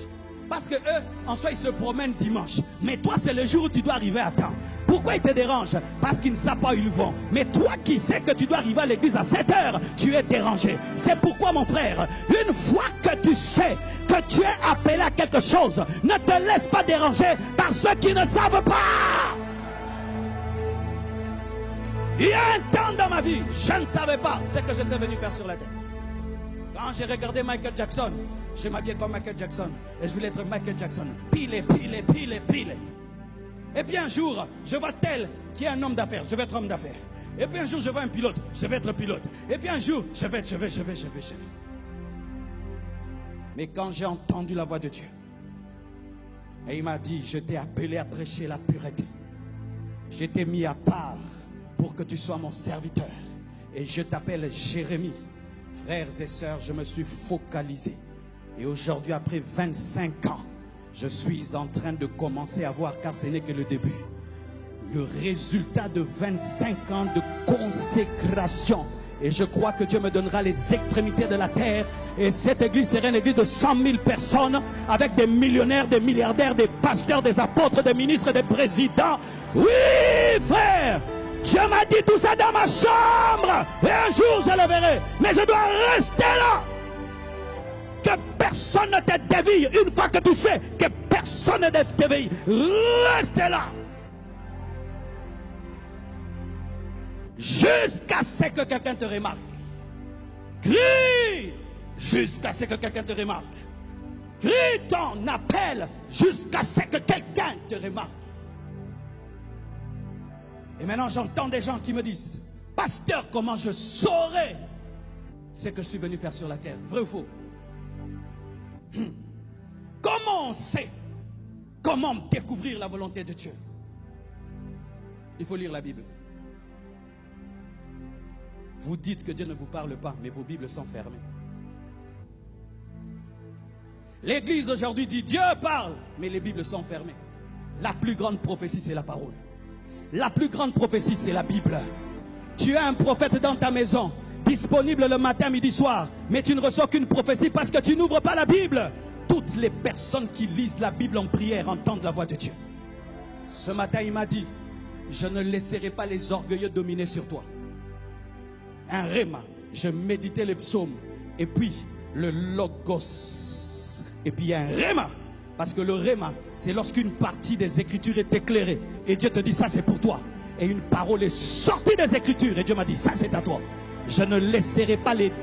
Parce que eux, en soi, ils se promènent dimanche. Mais toi, c'est le jour où tu dois arriver à temps. Pourquoi ils te dérangent? Parce qu'ils ne savent pas où ils vont. Mais toi qui sais que tu dois arriver à l'église à 7 heures, tu es dérangé. C'est pourquoi, mon frère, une fois que tu sais que tu es appelé à quelque chose, ne te laisse pas déranger par ceux qui ne savent pas. Il y a un temps dans ma vie, je ne savais pas ce que j'étais venu faire sur la terre. Quand j'ai regardé Michael Jackson, je m'habillais comme Michael Jackson. Et je voulais être Michael Jackson. Pile. Et puis un jour, je vois tel qui est un homme d'affaires. Je vais être homme d'affaires. Et puis un jour, je vois un pilote. Je vais être pilote. Et puis un jour, je vais. Mais quand j'ai entendu la voix de Dieu, et il m'a dit: je t'ai appelé à prêcher la pureté. Je t'ai mis à part pour que tu sois mon serviteur. Et je t'appelle Jérémie. Frères et sœurs, je me suis focalisé. Et aujourd'hui, après 25 ans, je suis en train de commencer à voir, car ce n'est que le début, le résultat de 25 ans de consécration. Et je crois que Dieu me donnera les extrémités de la terre. Et cette église serait une église de 100 000 personnes, avec des millionnaires, des milliardaires, des pasteurs, des apôtres, des ministres, des présidents. Oui, frère, Dieu m'a dit tout ça dans ma chambre. Et un jour, je le verrai. Mais je dois rester là. Que personne ne te dévie. Une fois que tu sais que personne ne te dévie, reste là. Jusqu'à ce que quelqu'un te remarque. Crie jusqu'à ce que quelqu'un te remarque. Crie ton appel jusqu'à ce que quelqu'un te remarque. Et maintenant j'entends des gens qui me disent: pasteur, comment je saurai ce que je suis venu faire sur la terre? Vrai ou faux? Comment on sait? Comment découvrir la volonté de Dieu? Il faut lire la Bible. Vous dites que Dieu ne vous parle pas, mais vos Bibles sont fermées. L'église aujourd'hui dit Dieu parle, mais les Bibles sont fermées. La plus grande prophétie, c'est la parole. La plus grande prophétie, c'est la Bible. Tu as un prophète dans ta maison, disponible le matin, midi, soir, mais tu ne reçois qu'une prophétie parce que tu n'ouvres pas la Bible. Toutes les personnes qui lisent la Bible en prière entendent la voix de Dieu. Ce matin, il m'a dit: je ne laisserai pas les orgueilleux dominer sur toi. Un réma, je méditais les psaumes, et puis le logos, et puis un réma, parce que le réma, c'est lorsqu'une partie des Écritures est éclairée, et Dieu te dit: ça c'est pour toi, et une parole est sortie des Écritures, et Dieu m'a dit: ça c'est à toi. Je ne laisserai pas les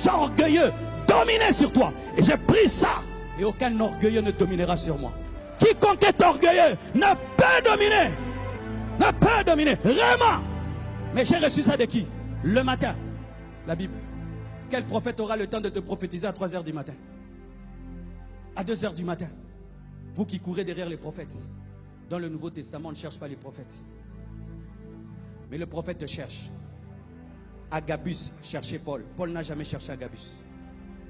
orgueilleux dominer sur toi, et j'ai pris ça, et aucun orgueilleux ne dominera sur moi. Quiconque est orgueilleux ne peut dominer, ne peut dominer, réma. Mais j'ai reçu ça de qui? Le matin, la Bible. Quel prophète aura le temps de te prophétiser à 3 h du matin? À 2 h du matin? Vous qui courez derrière les prophètes. Dans le Nouveau Testament, on ne cherche pas les prophètes. Mais le prophète te cherche. Agabus cherchait Paul. Paul n'a jamais cherché Agabus.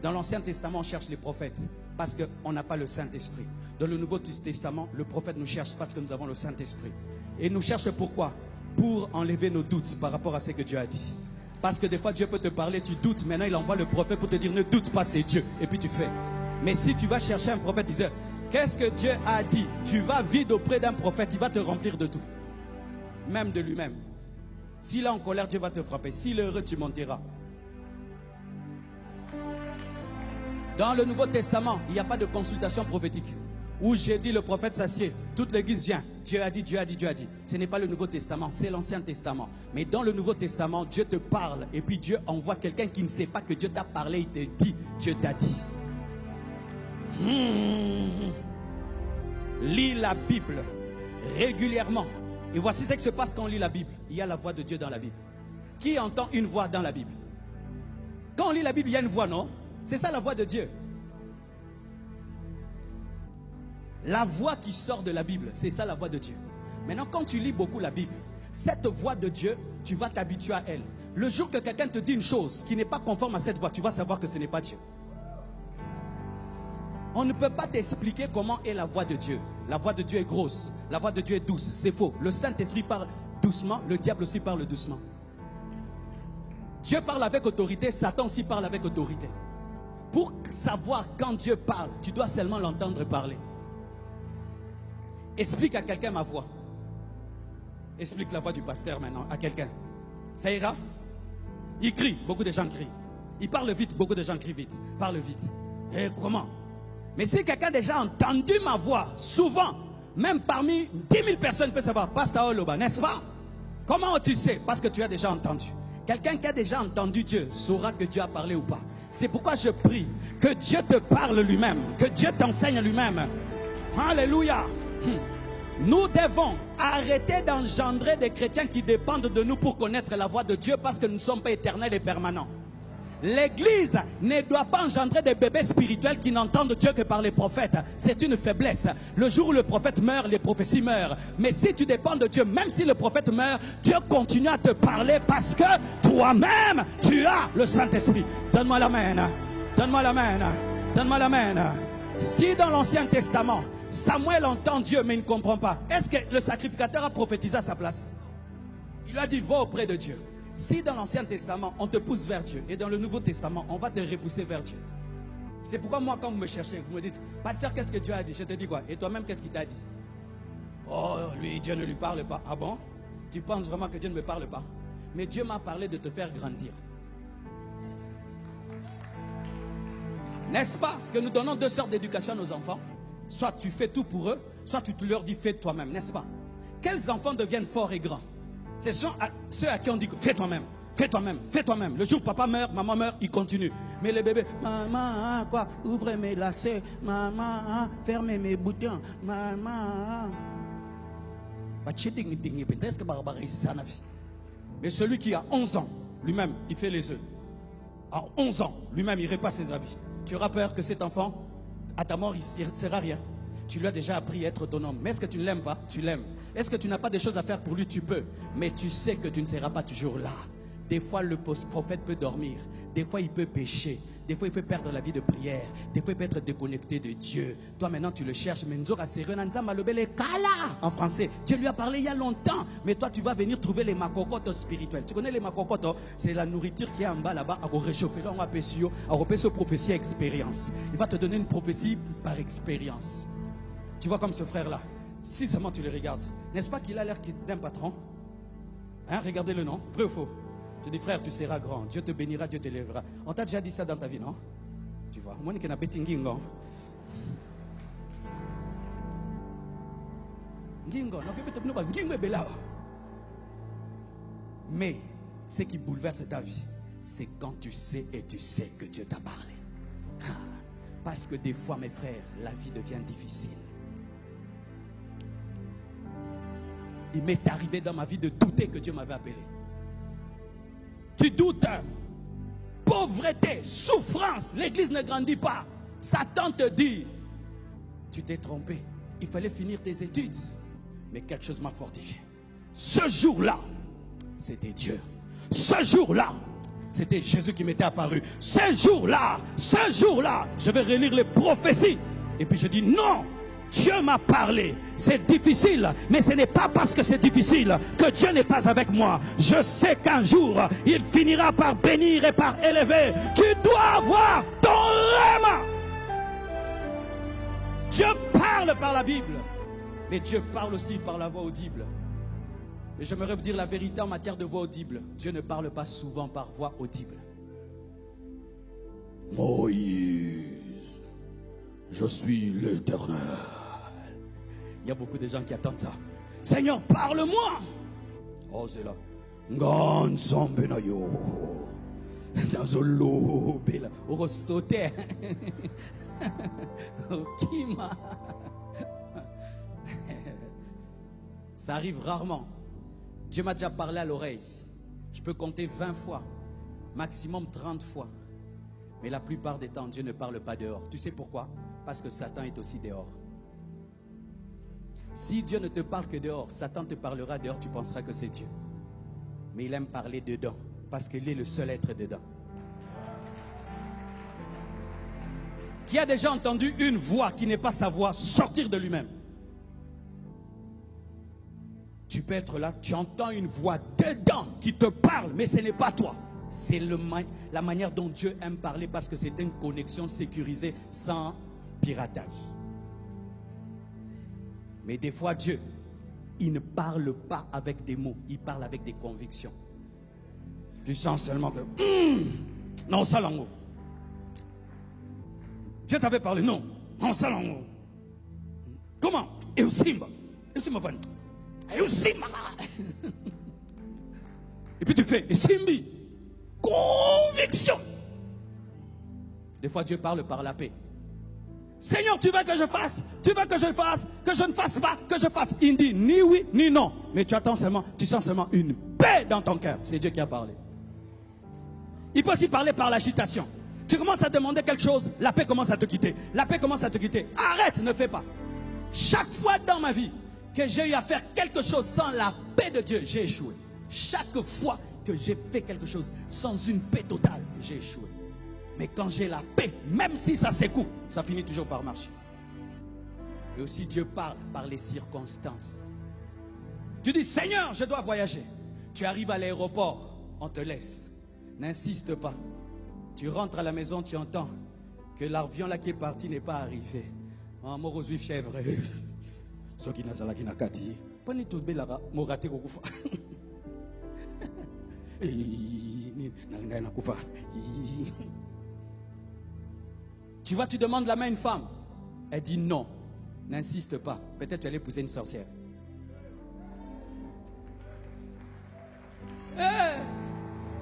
Dans l'Ancien Testament, on cherche les prophètes parce qu'on n'a pas le Saint-Esprit. Dans le Nouveau Testament, le prophète nous cherche parce que nous avons le Saint-Esprit. Et il nous cherche pourquoi? Pour enlever nos doutes par rapport à ce que Dieu a dit. Parce que des fois Dieu peut te parler, tu doutes, maintenant il envoie le prophète pour te dire: ne doute pas, c'est Dieu, et puis tu fais. Mais si tu vas chercher un prophète, tu dis: qu'est-ce que Dieu a dit? Tu vas vide auprès d'un prophète, il va te remplir de tout, même de lui-même. S'il est en colère, Dieu va te frapper. S'il est heureux, tu monteras. Dans le Nouveau Testament, il n'y a pas de consultation prophétique où j'ai dit le prophète s'assied, toute l'église vient, Dieu a dit, Dieu a dit, Dieu a dit. Ce n'est pas le Nouveau Testament, c'est l'Ancien Testament. Mais dans le Nouveau Testament, Dieu te parle et puis Dieu envoie quelqu'un qui ne sait pas que Dieu t'a parlé, il te dit, Dieu t'a dit. Lis la Bible régulièrement. Et voici ce qui se passe quand on lit la Bible. Il y a la voix de Dieu dans la Bible. Qui entend une voix dans la Bible? Quand on lit la Bible, il y a une voix, non? C'est ça la voix de Dieu. La voix qui sort de la Bible, c'est ça la voix de Dieu. Maintenant, quand tu lis beaucoup la Bible, cette voix de Dieu, tu vas t'habituer à elle. Le jour que quelqu'un te dit une chose qui n'est pas conforme à cette voix, tu vas savoir que ce n'est pas Dieu. On ne peut pas t'expliquer comment est la voix de Dieu. La voix de Dieu est grosse, la voix de Dieu est douce. C'est faux. Le Saint-Esprit parle doucement, le diable aussi parle doucement. Dieu parle avec autorité, Satan aussi parle avec autorité. Pour savoir quand Dieu parle, tu dois seulement l'entendre parler. Explique à quelqu'un ma voix. Explique la voix du pasteur maintenant à quelqu'un. Ça ira? Il crie, beaucoup de gens crient. Il parle vite, beaucoup de gens crient vite. Parle vite. Et comment? Mais si quelqu'un a déjà entendu ma voix, souvent, même parmi 10 000 personnes peut savoir, Pasteur Oloba, n'est-ce pas? Comment tu sais? Parce que tu as déjà entendu. Quelqu'un qui a déjà entendu Dieu saura que Dieu a parlé ou pas. C'est pourquoi je prie que Dieu te parle lui-même, que Dieu t'enseigne lui-même. Alléluia. Nous devons arrêter d'engendrer des chrétiens qui dépendent de nous pour connaître la voix de Dieu parce que nous ne sommes pas éternels et permanents. L'église ne doit pas engendrer des bébés spirituels qui n'entendent Dieu que par les prophètes. C'est une faiblesse. Le jour où le prophète meurt, les prophéties meurent. Mais si tu dépends de Dieu, même si le prophète meurt, Dieu continue à te parler parce que toi-même, tu as le Saint-Esprit. Donne-moi la main. Donne-moi la main. Donne-moi l'amen. Si dans l'Ancien Testament, Samuel entend Dieu mais il ne comprend pas, est-ce que le sacrificateur a prophétisé à sa place? Il lui a dit, va auprès de Dieu. Si dans l'Ancien Testament, on te pousse vers Dieu, et dans le Nouveau Testament, on va te repousser vers Dieu. C'est pourquoi moi, quand vous me cherchez, vous me dites, pasteur, qu'est-ce que Dieu a dit? Je te dis quoi? Et toi-même, qu'est-ce qu'il t'a dit? Oh, lui, Dieu ne lui parle pas. Ah bon? Tu penses vraiment que Dieu ne me parle pas? Mais Dieu m'a parlé de te faire grandir. N'est-ce pas que nous donnons deux sortes d'éducation à nos enfants? Soit tu fais tout pour eux, soit tu leur dis fais toi-même, n'est-ce pas? Quels enfants deviennent forts et grands? C'est ceux à qui on dit fais toi-même, fais toi-même, fais toi-même. Le jour où papa meurt, maman meurt, ils continuent. Mais les bébés, maman, quoi, ouvre mes lacets, maman, ferme mes boutons, maman. Mais celui qui a 11 ans, lui-même, il fait les œufs. À 11 ans, lui-même, il repasse ses habits. Tu auras peur que cet enfant, à ta mort, il ne sera rien. Tu lui as déjà appris à être autonome. Mais est-ce que tu ne l'aimes pas? Tu l'aimes. Est-ce que tu n'as pas des choses à faire pour lui? Tu peux. Mais tu sais que tu ne seras pas toujours là. Des fois, le prophète peut dormir. Des fois, il peut pécher. Des fois, il peut perdre la vie de prière. Des fois, il peut être déconnecté de Dieu. Toi, maintenant, tu le cherches. En français, Dieu lui a parlé il y a longtemps. Mais toi, tu vas venir trouver les makokotos spirituels. Tu connais les makokotos? C'est la nourriture qui est en bas là-bas. À réchauffer. Là, on va appeler prophétie expérience. Il va te donner une prophétie par expérience. Tu vois comme ce frère-là. Si seulement tu le regardes. N'est-ce pas qu'il a l'air d'un patron? Hein? Regardez le nom. Vrai ou faux? Je dis, frère, tu seras grand. Dieu te bénira, Dieu te lèvera. On t'a déjà dit ça dans ta vie, non? Tu vois. Moi, je suis un mais ce qui bouleverse ta vie, c'est quand tu sais et tu sais que Dieu t'a parlé. Parce que des fois, mes frères, la vie devient difficile. Il m'est arrivé dans ma vie de douter que Dieu m'avait appelé. Tu doutes, pauvreté, souffrance, l'église ne grandit pas. Satan te dit, tu t'es trompé, il fallait finir tes études. Mais quelque chose m'a fortifié. Ce jour-là, c'était Dieu. Ce jour-là, c'était Jésus qui m'était apparu. Ce jour-là, je vais relire les prophéties. Et puis je dis non. Dieu m'a parlé, c'est difficile, mais ce n'est pas parce que c'est difficile que Dieu n'est pas avec moi. Je sais qu'un jour, il finira par bénir et par élever. Tu dois avoir ton rêve. Dieu parle par la Bible, mais Dieu parle aussi par la voix audible. Et j'aimerais vous dire la vérité en matière de voix audible. Dieu ne parle pas souvent par voix audible. Moïse, je suis l'Éternel. Il y a beaucoup de gens qui attendent ça. Seigneur, parle-moi. Oh, c'est là. Ça arrive rarement. Dieu m'a déjà parlé à l'oreille. Je peux compter 20 fois, maximum 30 fois. Mais la plupart des temps, Dieu ne parle pas dehors. Tu sais pourquoi? Parce que Satan est aussi dehors. Si Dieu ne te parle que dehors, Satan te parlera dehors, tu penseras que c'est Dieu. Mais il aime parler dedans, parce qu'il est le seul être dedans. Qui a déjà entendu une voix qui n'est pas sa voix sortir de lui-même? Tu peux être là, tu entends une voix dedans qui te parle, mais ce n'est pas toi. C'est la manière dont Dieu aime parler, parce que c'est une connexion sécurisée sans piratage. Mais des fois, Dieu, il ne parle pas avec des mots, il parle avec des convictions. Tu sens seulement que... non, ça l'en haut. Dieu t'avait parlé, non, non, ça l'en haut. Comment? Et aussi, et puis tu fais, et Simbi, conviction. Des fois, Dieu parle par la paix. Seigneur, tu veux que je fasse? Tu veux que je fasse? Que je ne fasse pas? Que je fasse? Il dit ni oui, ni non. Mais tu attends seulement, tu sens seulement une paix dans ton cœur. C'est Dieu qui a parlé. Il peut aussi parler par l'agitation. Tu commences à demander quelque chose, la paix commence à te quitter. La paix commence à te quitter. Arrête, ne fais pas. Chaque fois dans ma vie que j'ai eu à faire quelque chose sans la paix de Dieu, j'ai échoué. Chaque fois que j'ai fait quelque chose sans une paix totale, j'ai échoué. Mais quand j'ai la paix, même si ça secoue, ça finit toujours par marcher. Et aussi Dieu parle par les circonstances. Tu dis, Seigneur, je dois voyager. Tu arrives à l'aéroport, on te laisse. N'insiste pas. Tu rentres à la maison, tu entends que l'avion là qui est parti n'est pas arrivé. En morosui fièvre. Ce qui n'a pas qui n'a qu'à dire. Pas ni tout belara, moraté kokufa. Tu vois, tu demandes la main à une femme. Elle dit non. N'insiste pas. Peut-être tu allais épouser une sorcière.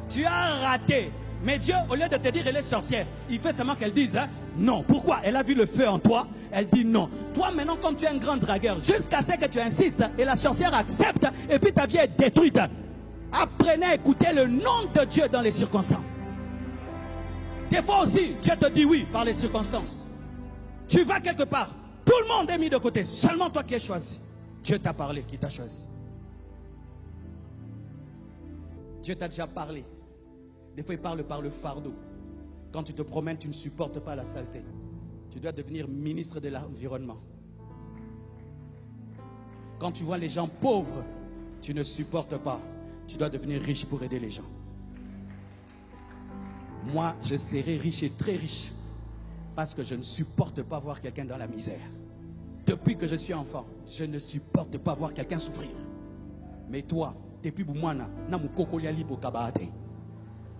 Tu as raté. Mais Dieu, au lieu de te dire elle est sorcière, il fait seulement qu'elle dise non. Pourquoi? Elle a vu le feu en toi. Elle dit non. Toi maintenant, comme tu es un grand dragueur, jusqu'à ce que tu insistes et la sorcière accepte et puis ta vie est détruite. Apprenez à écouter le nom de Dieu dans les circonstances. Des fois aussi, Dieu te dit oui par les circonstances. Tu vas quelque part, tout le monde est mis de côté, seulement toi qui es choisi. Dieu t'a parlé, qui t'a choisi. Dieu t'a déjà parlé. Des fois, il parle par le fardeau. Quand tu te promènes, tu ne supportes pas la saleté. Tu dois devenir ministre de l'environnement. Quand tu vois les gens pauvres, tu ne supportes pas. Tu dois devenir riche pour aider les gens. Moi, je serai riche et très riche parce que je ne supporte pas voir quelqu'un dans la misère. Depuis que je suis enfant, je ne supporte pas voir quelqu'un souffrir. Mais toi, depuis Boumana, na mukokoli libo kabate.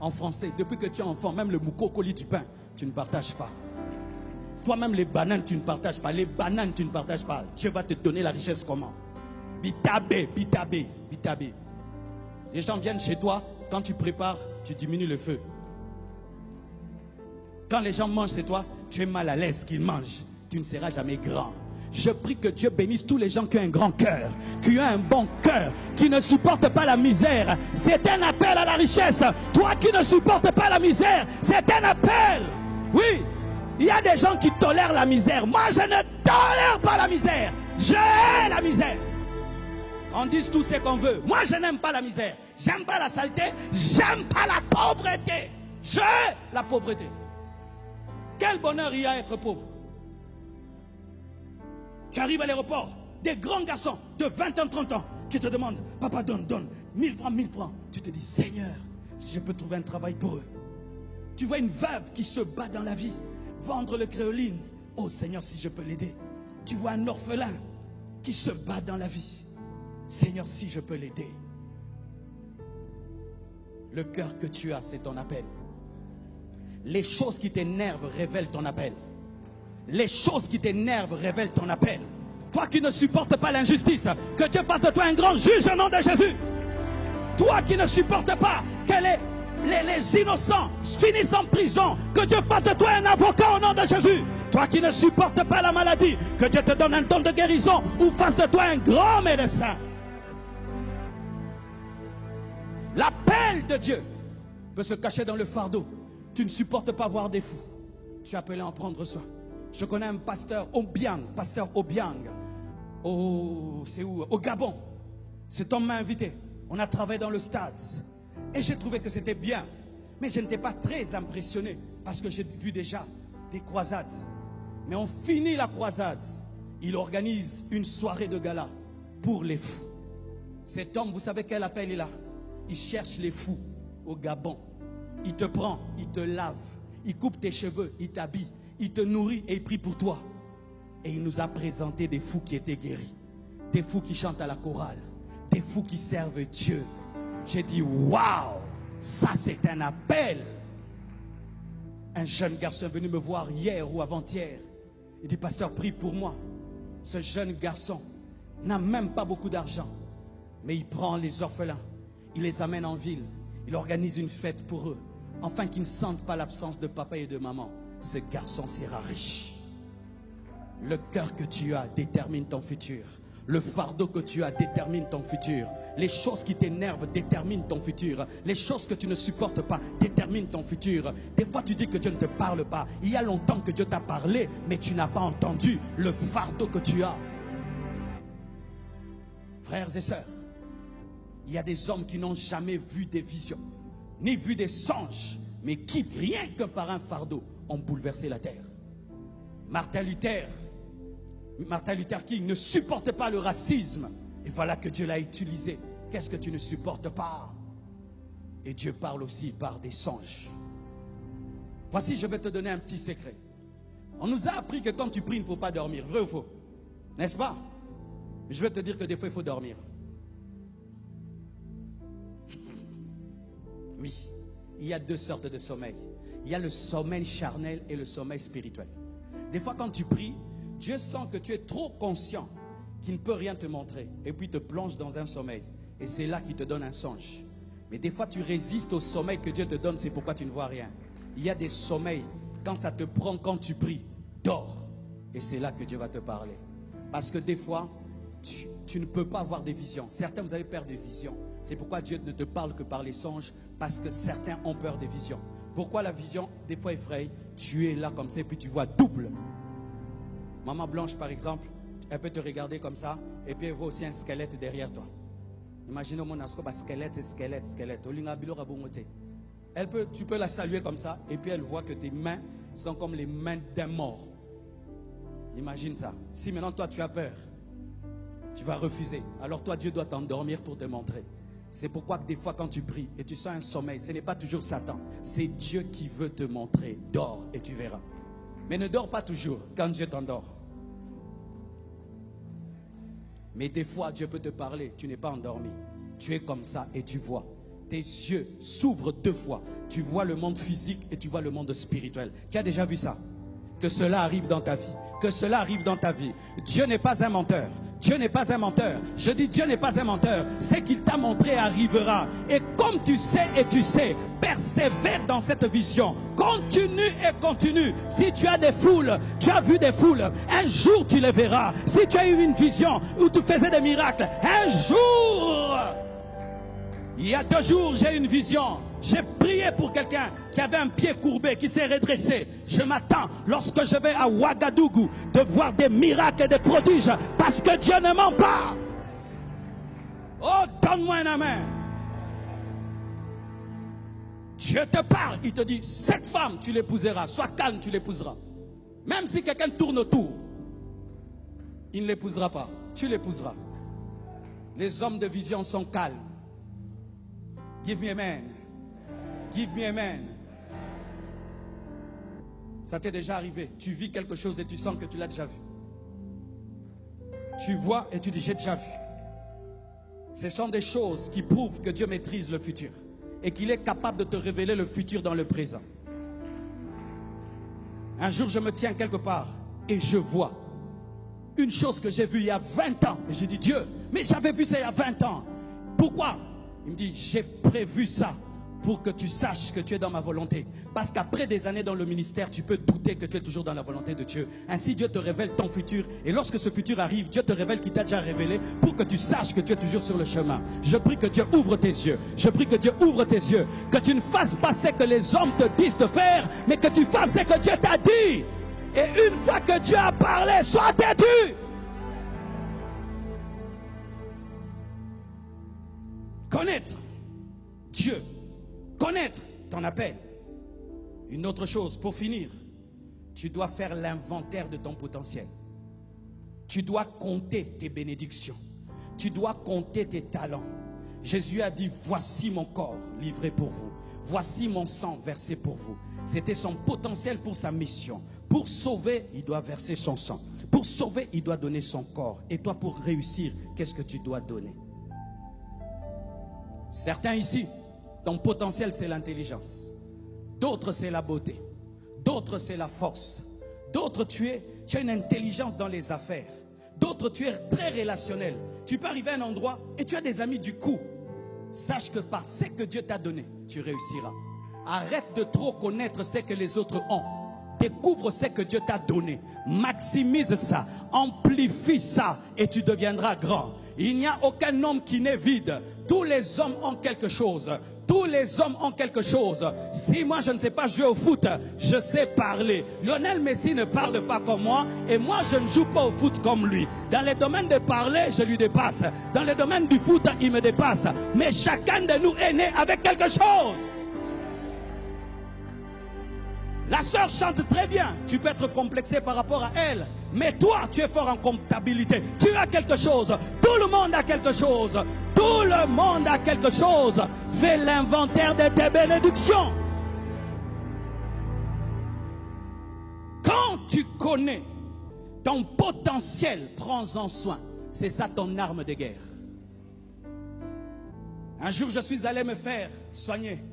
En français, depuis que tu es enfant, même le mukokoli du pain, tu ne partages pas. Toi-même, les bananes, tu ne partages pas. Les bananes, tu ne partages pas. Dieu va te donner la richesse comment? Bitabé, bitabé, bitabé. Les gens viennent chez toi, quand tu prépares, tu diminues le feu. Quand les gens mangent chez toi, tu es mal à l'aise qu'ils mangent. Tu ne seras jamais grand. Je prie que Dieu bénisse tous les gens qui ont un grand cœur, qui ont un bon cœur, qui ne supportent pas la misère. C'est un appel à la richesse. Toi qui ne supportes pas la misère, c'est un appel. Oui, il y a des gens qui tolèrent la misère. Moi, je ne tolère pas la misère. Je hais la misère. On dit tout ce qu'on veut. Moi, je n'aime pas la misère. J'aime pas la saleté. J'aime pas la pauvreté. Je hais la pauvreté. Quel bonheur il y a à être pauvre. Tu arrives à l'aéroport, des grands garçons de 20 ans, 30 ans qui te demandent, papa donne, 1000 francs, 1000 francs. Tu te dis, Seigneur, si je peux trouver un travail pour eux. Tu vois une veuve qui se bat dans la vie, vendre le créoline. Oh Seigneur, si je peux l'aider. Tu vois un orphelin qui se bat dans la vie. Seigneur, si je peux l'aider. Le cœur que tu as, c'est ton appel. Les choses qui t'énervent révèlent ton appel. Les choses qui t'énervent révèlent ton appel. Toi qui ne supportes pas l'injustice, que Dieu fasse de toi un grand juge au nom de Jésus. Toi qui ne supportes pas que les innocents finissent en prison, que Dieu fasse de toi un avocat au nom de Jésus. Toi qui ne supportes pas la maladie, que Dieu te donne un don de guérison ou fasse de toi un grand médecin. L'appel de Dieu peut se cacher dans le fardeau. Tu ne supportes pas voir des fous. Tu es appelé à en prendre soin. Je connais un pasteur Obiang, c'est où? Au Gabon. Cet homme m'a invité. On a travaillé dans le stade. Et j'ai trouvé que c'était bien. Mais je n'étais pas très impressionné parce que j'ai vu déjà des croisades. Mais on finit la croisade. Il organise une soirée de gala pour les fous. Cet homme, vous savez quel appel il a? Il cherche les fous au Gabon. Il te prend, il te lave, il coupe tes cheveux, il t'habille. Il te nourrit et il prie pour toi. Et il nous a présenté des fous qui étaient guéris. Des fous qui chantent à la chorale. Des fous qui servent Dieu. J'ai dit, waouh, ça c'est un appel. Un jeune garçon est venu me voir hier ou avant-hier. Il dit, pasteur, prie pour moi. Ce jeune garçon n'a même pas beaucoup d'argent. Mais il prend les orphelins. Il les amène en ville. Il organise une fête pour eux. Afin qu'ils ne sentent pas l'absence de papa et de maman. Ce garçon sera riche. Le cœur que tu as détermine ton futur. Le fardeau que tu as détermine ton futur. Les choses qui t'énervent déterminent ton futur. Les choses que tu ne supportes pas déterminent ton futur. Des fois tu dis que Dieu ne te parle pas. Il y a longtemps que Dieu t'a parlé, mais tu n'as pas entendu le fardeau que tu as. Frères et sœurs, il y a des hommes qui n'ont jamais vu des visions, ni vu des songes, mais qui, rien que par un fardeau, ont bouleversé la terre. Martin Luther King ne supportait pas le racisme. Et voilà que Dieu l'a utilisé. Qu'est-ce que tu ne supportes pas? Et Dieu parle aussi par des songes. Voici, je vais te donner un petit secret. On nous a appris que quand tu pries, il ne faut pas dormir. Vrai ou faux? N'est-ce pas? Je vais te dire que des fois, il faut dormir. Oui, il y a deux sortes de sommeil. Il y a le sommeil charnel et le sommeil spirituel. Des fois, quand tu pries, Dieu sent que tu es trop conscient qu'il ne peut rien te montrer. Et puis, te plonge dans un sommeil. Et c'est là qu'il te donne un songe. Mais des fois, tu résistes au sommeil que Dieu te donne. C'est pourquoi tu ne vois rien. Il y a des sommeils. Quand ça te prend, quand tu pries, dors. Et c'est là que Dieu va te parler. Parce que des fois, tu ne peux pas avoir des visions. Certains, vous avez peur des visions. C'est pourquoi Dieu ne te parle que par les songes. Parce que certains ont peur des visions. Pourquoi la vision, des fois, effraie? Tu es là comme ça et puis tu vois double. Maman Blanche, par exemple, elle peut te regarder comme ça et puis elle voit aussi un squelette derrière toi. Imaginez mon ascope, squelette. Tu peux la saluer comme ça et puis elle voit que tes mains sont comme les mains d'un mort. Imagine ça. Si maintenant toi tu as peur, tu vas refuser. Alors toi, Dieu doit t'endormir pour te montrer. C'est pourquoi des fois quand tu pries et tu sens un sommeil, ce n'est pas toujours Satan. C'est Dieu qui veut te montrer. Dors et tu verras. Mais ne dors pas toujours quand Dieu t'endort. Mais des fois, Dieu peut te parler. Tu n'es pas endormi. Tu es comme ça et tu vois. Tes yeux s'ouvrent deux fois. Tu vois le monde physique et tu vois le monde spirituel. Qui a déjà vu ça? Que cela arrive dans ta vie. Que cela arrive dans ta vie. Dieu n'est pas un menteur. Dieu n'est pas un menteur. Je dis Dieu n'est pas un menteur. Ce qu'il t'a montré arrivera. Et comme tu sais et tu sais, persévère dans cette vision. Continue et continue. Si tu as des foules, tu as vu des foules, un jour tu les verras. Si tu as eu une vision où tu faisais des miracles, un jour. Il y a 2 jours, j'ai eu une vision. J'ai prié pour quelqu'un qui avait un pied courbé, qui s'est redressé. Je m'attends, lorsque je vais à Ouagadougou, de voir des miracles et des prodiges, parce que Dieu ne ment pas. Oh, donne-moi un amen. Dieu te parle, il te dit, cette femme, tu l'épouseras. Sois calme, tu l'épouseras. Même si quelqu'un tourne autour, il ne l'épousera pas. Tu l'épouseras. Les hommes de vision sont calmes. Give me amen. Give me amen. Ça t'est déjà arrivé. Tu vis quelque chose et tu sens que tu l'as déjà vu. Tu vois et tu dis j'ai déjà vu. Ce sont des choses qui prouvent que Dieu maîtrise le futur et qu'il est capable de te révéler le futur dans le présent. Un jour je me tiens quelque part et je vois une chose que j'ai vue il y a 20 ans. Et je dis Dieu, mais j'avais vu ça il y a 20 ans. Pourquoi? Il me dit, j'ai prévu ça pour que tu saches que tu es dans ma volonté. Parce qu'après des années dans le ministère, tu peux douter que tu es toujours dans la volonté de Dieu. Ainsi, Dieu te révèle ton futur. Et lorsque ce futur arrive, Dieu te révèle qu'il t'a déjà révélé pour que tu saches que tu es toujours sur le chemin. Je prie que Dieu ouvre tes yeux. Je prie que Dieu ouvre tes yeux. Que tu ne fasses pas ce que les hommes te disent de faire, mais que tu fasses ce que Dieu t'a dit. Et une fois que Dieu a parlé, sois têtu. Connaître Dieu, connaître ton appel. Une autre chose, pour finir, tu dois faire l'inventaire de ton potentiel. Tu dois compter tes bénédictions. Tu dois compter tes talents. Jésus a dit, voici mon corps livré pour vous. Voici mon sang versé pour vous. C'était son potentiel pour sa mission. Pour sauver, il doit verser son sang. Pour sauver, il doit donner son corps. Et toi, pour réussir, qu'est-ce que tu dois donner? Certains ici, ton potentiel c'est l'intelligence. D'autres c'est la beauté. D'autres c'est la force. D'autres tu as une intelligence dans les affaires. D'autres tu es très relationnel. Tu peux arriver à un endroit et tu as des amis du coup. Sache que par ce que Dieu t'a donné, tu réussiras. Arrête de trop connaître ce que les autres ont. Découvre ce que Dieu t'a donné. Maximise ça. Amplifie ça et tu deviendras grand. Il n'y a aucun homme qui n'est vide. Tous les hommes ont quelque chose. Tous les hommes ont quelque chose. Si moi je ne sais pas jouer au foot, je sais parler. Lionel Messi ne parle pas comme moi et moi je ne joue pas au foot comme lui. Dans les domaines de parler, je lui dépasse. Dans les domaines du foot, il me dépasse. Mais chacun de nous est né avec quelque chose. La sœur chante très bien. Tu peux être complexé par rapport à elle. Mais toi, tu es fort en comptabilité. Tu as quelque chose. Tout le monde a quelque chose. Tout le monde a quelque chose. Fais l'inventaire de tes bénédictions. Quand tu connais ton potentiel, prends-en soin. C'est ça ton arme de guerre. Un jour, je suis allé me faire soigner.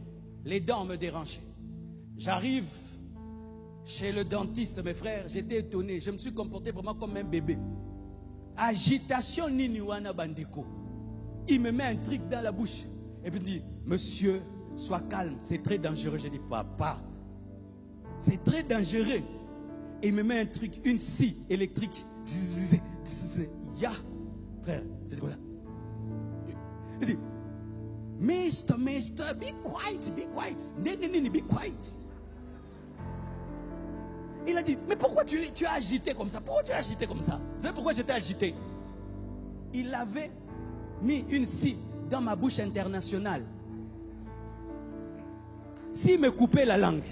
Les dents me dérangeaient. J'arrive chez le dentiste, mes frères, j'étais étonné. Je me suis comporté vraiment comme un bébé. Agitation niniwana bandiko. Il me met un truc dans la bouche. Et puis il dit, monsieur, sois calme, c'est très dangereux. J'ai dit, papa, c'est très dangereux. Et il me met un truc, une scie électrique. Ya, frère, c'est quoi ça? Il dit, Mister, be quiet, be quiet. Nini, be quiet. Il a dit, mais pourquoi tu as agité comme ça? Pourquoi tu as agité comme ça? Vous savez pourquoi j'étais agité? Il avait mis une scie dans ma bouche internationale. S'il me coupait la langue,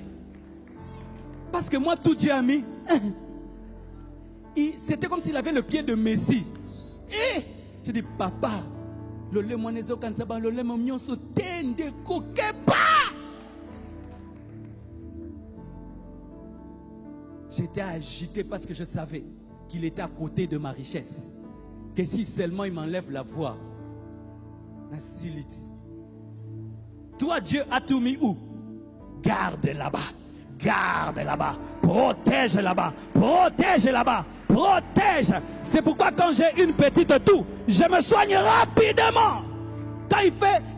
parce que moi, tout Dieu a mis, c'était comme s'il avait le pied de Messie. Et je dis, papa, le lait monezo kansaba, le lait mignon se tende kokeba. J'étais agité parce que je savais qu'il était à côté de ma richesse. Que si seulement il m'enlève la voix, toi, Dieu a tout mis où? Garde là-bas. Garde là-bas. Protège là-bas. Protège là-bas. Protège. C'est pourquoi quand j'ai une petite toux, je me soigne rapidement. Quand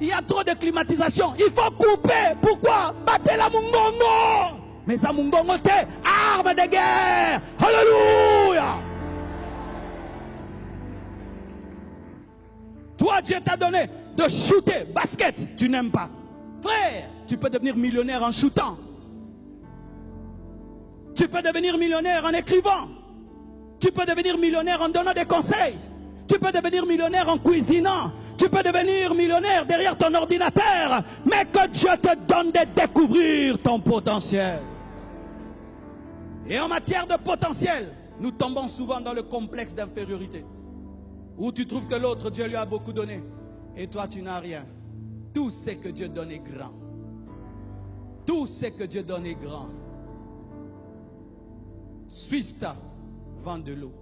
il y a trop de climatisation, il faut couper. Pourquoi? Battez la mungongo. Mais ça mungongo t'es arme de guerre. Alléluia. Toi, Dieu t'a donné de shooter basket. Tu n'aimes pas. Frère, tu peux devenir millionnaire en shootant. Tu peux devenir millionnaire en écrivant. Tu peux devenir millionnaire en donnant des conseils. Tu peux devenir millionnaire en cuisinant. Tu peux devenir millionnaire derrière ton ordinateur. Mais que Dieu te donne de découvrir ton potentiel. Et en matière de potentiel, nous tombons souvent dans le complexe d'infériorité. Où tu trouves que l'autre, Dieu lui a beaucoup donné. Et toi, tu n'as rien. Tout ce que Dieu donne est grand. Tout ce que Dieu donne est grand. Swista vend de l'eau.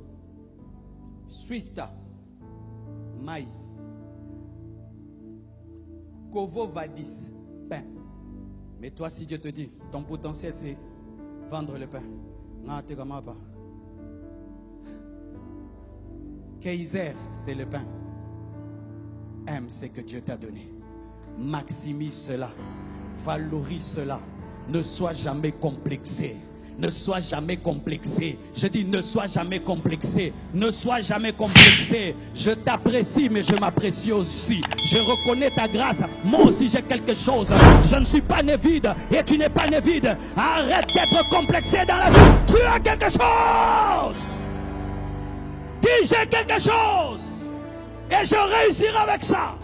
Swista, maï. Kovo vadis, pain. Mais toi, si Dieu te dit, ton potentiel c'est vendre le pain. Non, tu ne pas. Kaiser, c'est le pain. Aime ce que Dieu t'a donné. Maximise cela. Valorise cela. Ne sois jamais complexé. Ne sois jamais complexé. Je dis ne sois jamais complexé. Ne sois jamais complexé. Je t'apprécie, mais je m'apprécie aussi. Je reconnais ta grâce. Moi aussi j'ai quelque chose. Je ne suis pas né vide et tu n'es pas né vide. Arrête d'être complexé dans la vie. Tu as quelque chose. Dis j'ai quelque chose. Et je réussirai avec ça.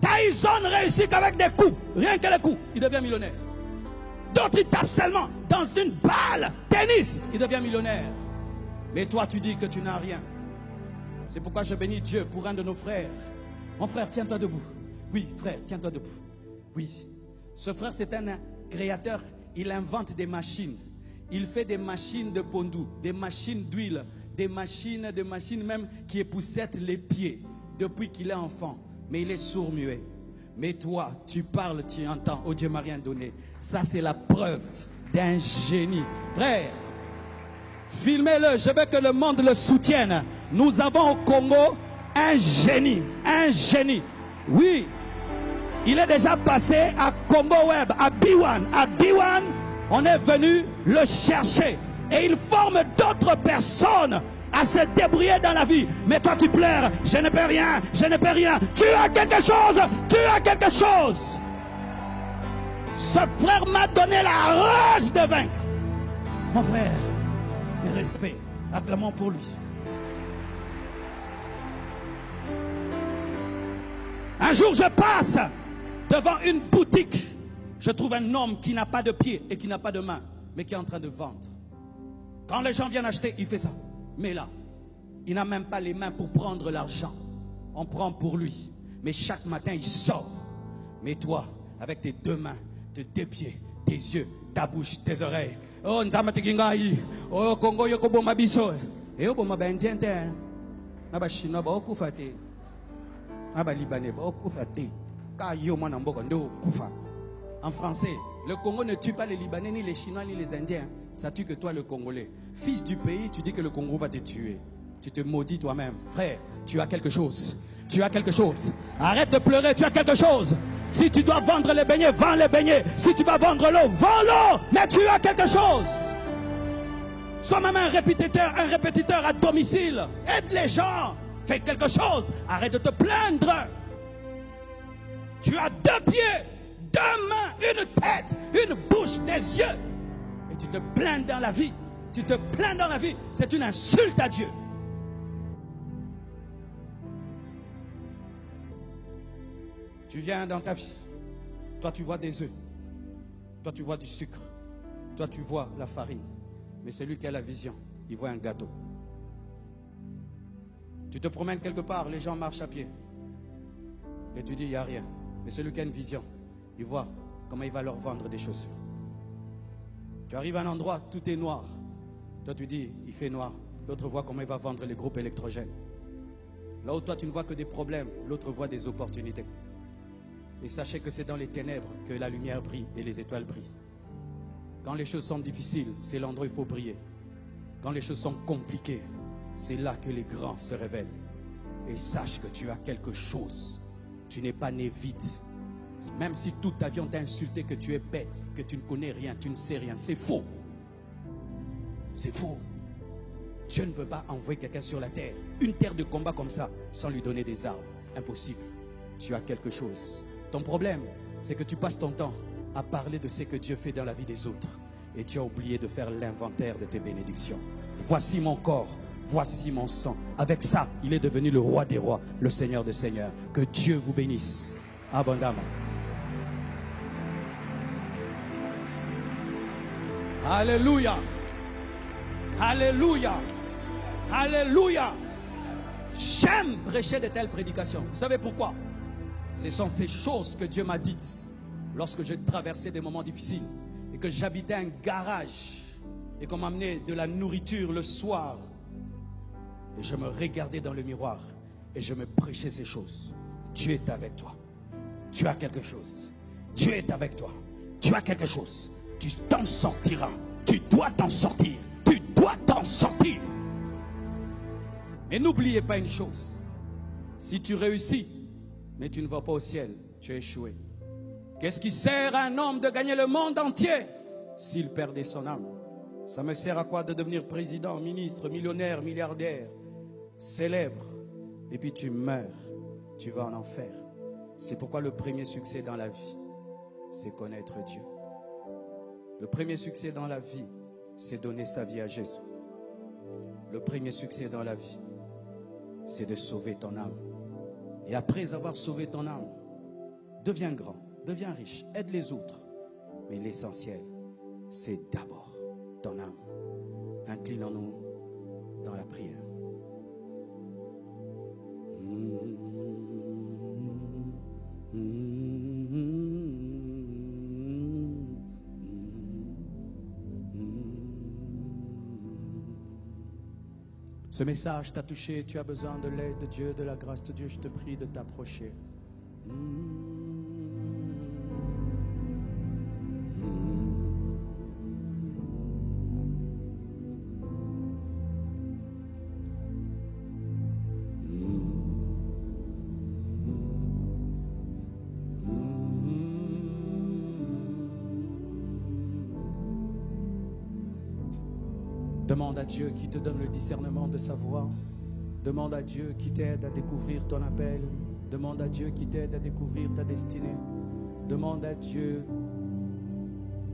Tyson réussit qu'avec des coups. Rien que les coups. Il devient millionnaire. D'autres, ils tapent seulement dans une balle. Tennis, il devient millionnaire. Mais toi, tu dis que tu n'as rien. C'est pourquoi je bénis Dieu pour un de nos frères. Mon frère, tiens-toi debout. Oui, frère, tiens-toi debout. Oui. Ce frère, c'est un créateur. Il invente des machines. Il fait des machines de pondou, des machines d'huile, des machines même qui époussettent les pieds depuis qu'il est enfant. Mais il est sourd-muet. Mais toi, tu parles, tu entends. Oh Dieu m'a rien donné. Ça, c'est la preuve d'un génie. Frère, filmez-le. Je veux que le monde le soutienne. Nous avons au Congo un génie. Un génie. Oui. Il est déjà passé à Congo Web, à B1. À B1, on est venu le chercher. Et il forme d'autres personnes à se débrouiller dans la vie. Mais toi tu pleures, je ne peux rien, je ne peux rien. Tu as quelque chose, tu as quelque chose. Ce frère m'a donné la rage de vaincre. Mon frère, mes respects, acclamons pour lui. Un jour je passe devant une boutique Je trouve un homme qui n'a pas de pied et qui n'a pas de main, mais qui est en train de vendre. Quand les gens viennent acheter, il fait ça. Mais là, il n'a même pas les mains pour prendre l'argent. On prend pour lui. Mais chaque matin, il sort. Mais toi, avec tes deux mains, tes deux pieds, tes yeux, ta bouche, tes oreilles. Oh, nzama tikingai. Oh, Congo yoko bomba biso. Et oh, bomba bendiente. Naba chinois ba okufate. Naba libanais ba okufate. Ka yo mwana mboko ndo kufa. En français, le Congo ne tue pas les Libanais, ni les Chinois, ni les Indiens. Ça tue que toi, le Congolais. Fils du pays, tu dis que le Congo va te tuer. Tu te maudis toi-même. Frère, tu as quelque chose. Tu as quelque chose. Arrête de pleurer, tu as quelque chose. Si tu dois vendre les beignets, vends les beignets. Si tu vas vendre l'eau, vends l'eau. Mais tu as quelque chose. Sois même un répétiteur à domicile. Aide les gens. Fais quelque chose. Arrête de te plaindre. Tu as deux pieds, deux mains, une tête, une bouche, des yeux. Et tu te plains dans la vie. Tu te plains dans la vie. C'est une insulte à Dieu. Tu viens dans ta vie. Toi, tu vois des œufs. Toi, tu vois du sucre. Toi, tu vois la farine. Mais celui qui a la vision, il voit un gâteau. Tu te promènes quelque part, les gens marchent à pied. Et tu dis, il n'y a rien. Mais celui qui a une vision, il voit comment il va leur vendre des chaussures. Tu arrives à un endroit, tout est noir. Toi, tu dis, il fait noir. L'autre voit comment il va vendre les groupes électrogènes. Là où toi, tu ne vois que des problèmes, l'autre voit des opportunités. Et sachez que c'est dans les ténèbres que la lumière brille et les étoiles brillent. Quand les choses sont difficiles, c'est l'endroit où il faut briller. Quand les choses sont compliquées, c'est là que les grands se révèlent. Et sache que tu as quelque chose. Tu n'es pas né vide. Même si toute ta vie on t'a insulté que tu es bête, que tu ne connais rien, tu ne sais rien, c'est faux. C'est faux. Dieu ne peut pas envoyer quelqu'un sur la terre, une terre de combat comme ça, sans lui donner des armes. Impossible. Tu as quelque chose. Ton problème, c'est que tu passes ton temps à parler de ce que Dieu fait dans la vie des autres. Et tu as oublié de faire l'inventaire de tes bénédictions. Voici mon corps, voici mon sang. Avec ça, il est devenu le roi des rois, le Seigneur des seigneurs. Que Dieu vous bénisse abondamment. Alléluia. Alléluia. Alléluia. J'aime prêcher de telles prédications. Vous savez pourquoi? Ce sont ces choses que Dieu m'a dites lorsque je traversais des moments difficiles et que j'habitais un garage et qu'on m'amenait de la nourriture le soir. Et je me regardais dans le miroir et je me prêchais ces choses. Dieu est avec toi. Tu as quelque chose. Dieu est avec toi. Tu as quelque chose. Tu t'en sortiras. Tu dois t'en sortir. Tu dois t'en sortir. Et n'oubliez pas une chose. Si tu réussis, mais tu ne vas pas au ciel, tu as échoué. Qu'est-ce qui sert à un homme de gagner le monde entier s'il perdait son âme? Ça me sert à quoi de devenir président, ministre, millionnaire, milliardaire, célèbre, et puis tu meurs, tu vas en enfer. C'est pourquoi le premier succès dans la vie, c'est connaître Dieu. Le premier succès dans la vie, c'est donner sa vie à Jésus. Le premier succès dans la vie, c'est de sauver ton âme. Et après avoir sauvé ton âme, deviens grand, deviens riche, aide les autres. Mais l'essentiel, c'est d'abord ton âme. Inclinons-nous dans la prière. Ce message t'a touché, tu as besoin de l'aide de Dieu, de la grâce de Dieu, je te prie de t'approcher. Demande à Dieu qui te donne le discernement de sa voix. Demande à Dieu qui t'aide à découvrir ton appel. Demande à Dieu qui t'aide à découvrir ta destinée. Demande à Dieu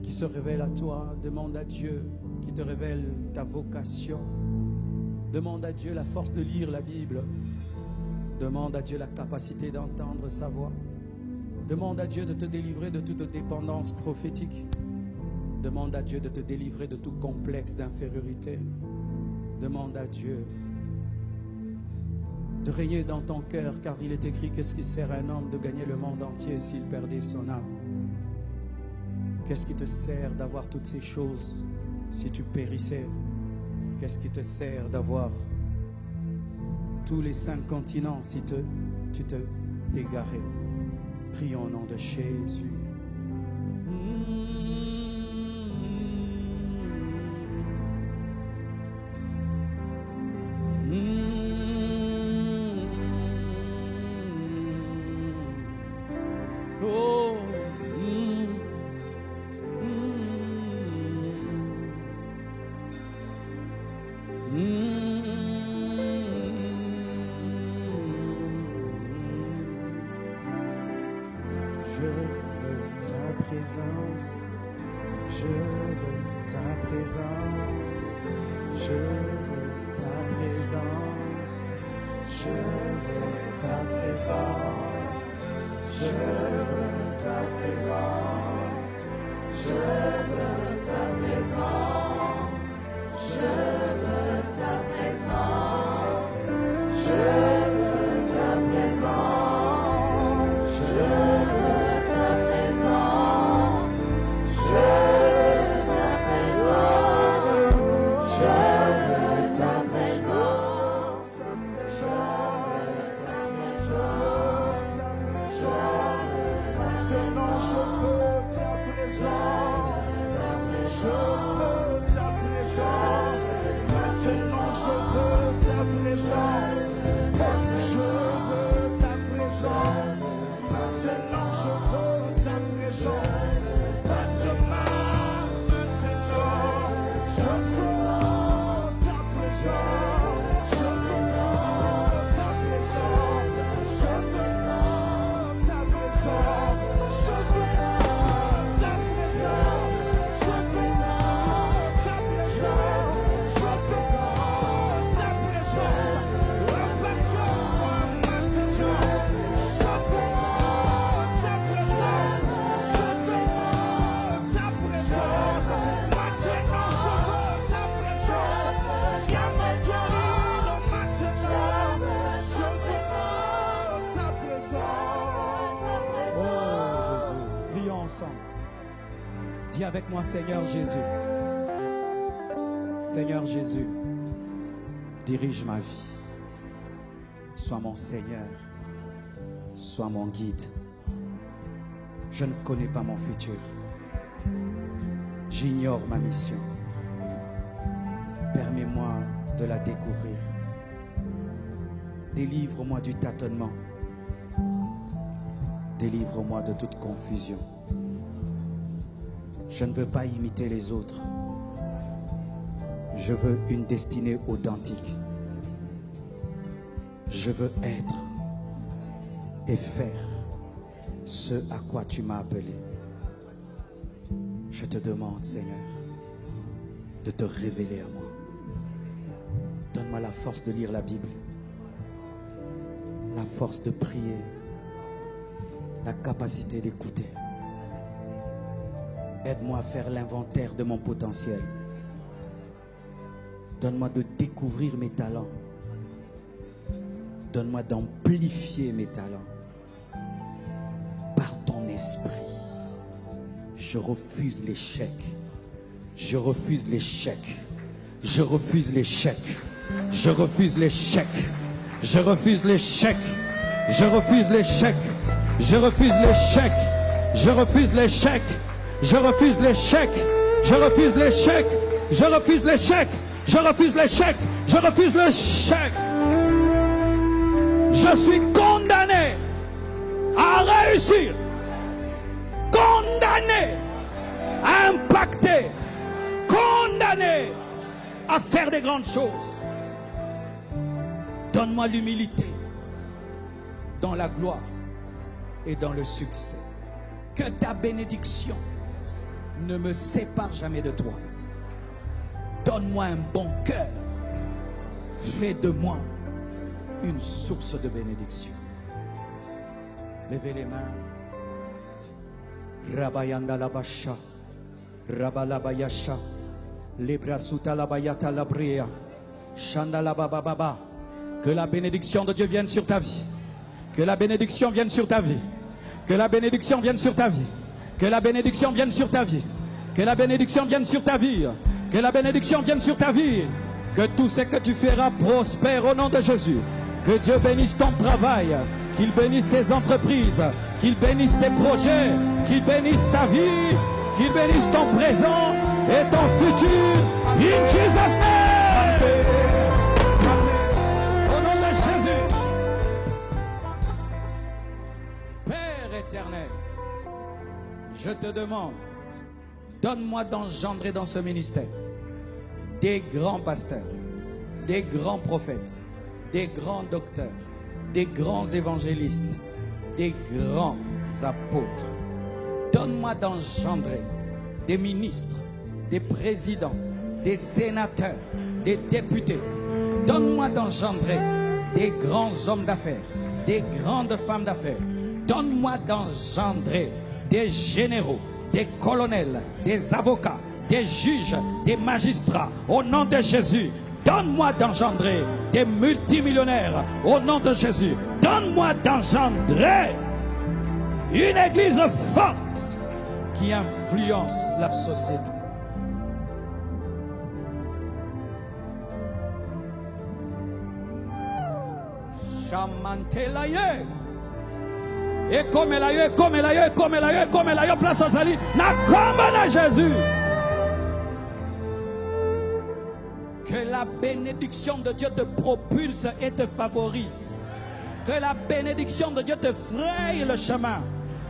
qui se révèle à toi. Demande à Dieu qui te révèle ta vocation. Demande à Dieu la force de lire la Bible. Demande à Dieu la capacité d'entendre sa voix.
Demande à Dieu de te délivrer de toute dépendance prophétique. Demande à Dieu de te délivrer de tout complexe d'infériorité. Demande à Dieu de régner dans ton cœur, car il est écrit: qu'est-ce qui sert à un homme de gagner le monde entier s'il perdait son âme? Qu'est-ce qui te sert d'avoir toutes ces choses si tu périssais? Qu'est-ce qui te sert d'avoir tous les 5 continents si tu t'égarais? Prions au nom de Jésus. Dis avec moi: Seigneur Jésus. Seigneur Jésus, dirige ma vie. Sois mon Seigneur. Sois mon guide. Je ne connais pas mon futur. J'ignore ma mission. Permets-moi de la découvrir. Délivre-moi du tâtonnement. Délivre-moi de toute confusion. Je ne veux pas imiter les autres. Je veux une destinée authentique. Je veux être et faire ce à quoi tu m'as appelé. Je te demande, Seigneur, de te révéler à moi. Donne-moi la force de lire la Bible, la force de prier, la capacité d'écouter. Aide-moi à faire l'inventaire de mon potentiel. Donne-moi de découvrir mes talents. Donne-moi d'amplifier mes talents. Par ton esprit, je refuse l'échec. Je refuse l'échec. Je refuse l'échec. Je refuse l'échec. Je refuse l'échec. Je refuse l'échec. Je refuse l'échec. Je refuse l'échec. Je refuse l'échec. Je refuse l'échec. Je refuse l'échec. Je refuse l'échec. Je refuse l'échec. Je suis condamné à réussir. Condamné à impacter. Condamné à faire des grandes choses. Donne-moi l'humilité dans la gloire et dans le succès. Que ta bénédiction ne me sépare jamais de toi. Donne-moi un bon cœur. Fais de moi une source de bénédiction. Levez les mains. Rabayanda la basha. Rabalabayasha. Librasuta la bayata la bria. Shanda la bababa.
Que la bénédiction de Dieu vienne sur ta vie. Que la bénédiction vienne sur ta vie. Que la bénédiction vienne sur ta vie. Que la bénédiction vienne sur ta vie. Que la bénédiction vienne sur ta vie. Que la bénédiction vienne sur ta vie. Que tout ce que tu feras prospère au nom de Jésus. Que Dieu bénisse ton travail. Qu'il bénisse tes entreprises. Qu'il bénisse tes projets. Qu'il bénisse ta vie. Qu'il bénisse ton présent et ton futur. In Jesus' name. Au nom de Jésus. Père éternel, je te demande, donne-moi d'engendrer dans ce ministère des grands pasteurs, des grands prophètes, des grands docteurs, des grands évangélistes, des grands apôtres. Donne-moi d'engendrer des ministres, des présidents, des sénateurs, des députés. Donne-moi d'engendrer des grands hommes d'affaires, des grandes femmes d'affaires. Donne-moi d'engendrer des généraux, des colonels, des avocats, des juges, des magistrats. Au nom de Jésus, donne-moi d'engendrer des multimillionnaires. Au nom de Jésus, donne-moi d'engendrer une église forte qui influence la société. Chamantelaye. Et comme la place aux alliés, na combat na Jésus. Que la bénédiction de Dieu te propulse et te favorise. Que la bénédiction de Dieu te fraye le chemin.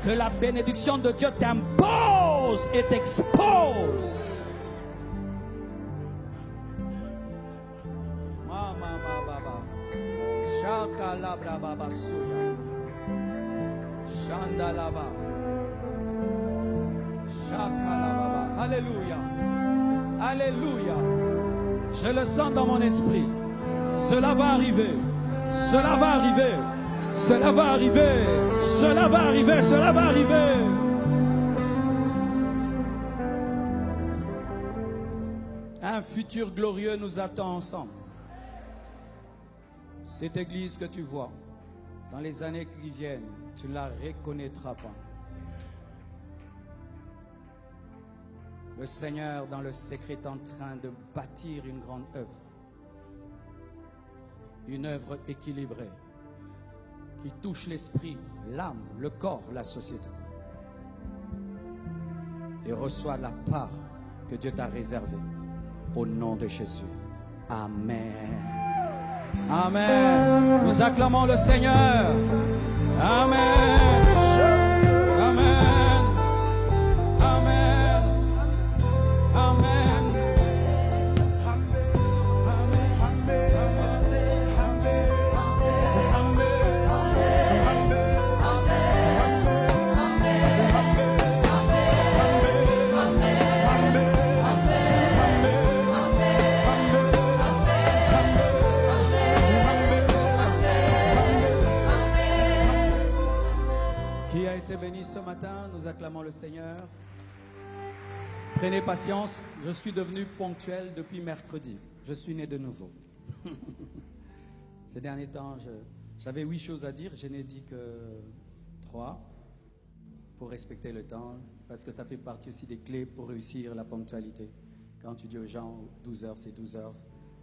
Que la bénédiction de Dieu t'impose et t'expose. Alléluia. Alléluia. Je le sens dans mon esprit. Cela va arriver. Cela va arriver. Cela va arriver. Cela va arriver. Cela va arriver. Un futur glorieux nous attend ensemble. Cette église que tu vois, dans les années qui viennent, tu ne la reconnaîtras pas. Le Seigneur, dans le secret, est en train de bâtir une grande œuvre. Une œuvre équilibrée qui touche l'esprit, l'âme, le corps, la société. Et reçois la part que Dieu t'a réservée. Au nom de Jésus. Amen. Amen. Nous acclamons le Seigneur. Amen. Amen. Amen. Amen. Qui a été béni ce matin? Nous acclamons le Seigneur. Prenez patience, je suis devenu ponctuel depuis mercredi. Je suis né de nouveau. Ces derniers temps, j'avais 8 choses à dire, je n'ai dit que 3 pour respecter le temps, parce que ça fait partie aussi des clés pour réussir la ponctualité. Quand tu dis aux gens 12 heures, c'est 12 heures,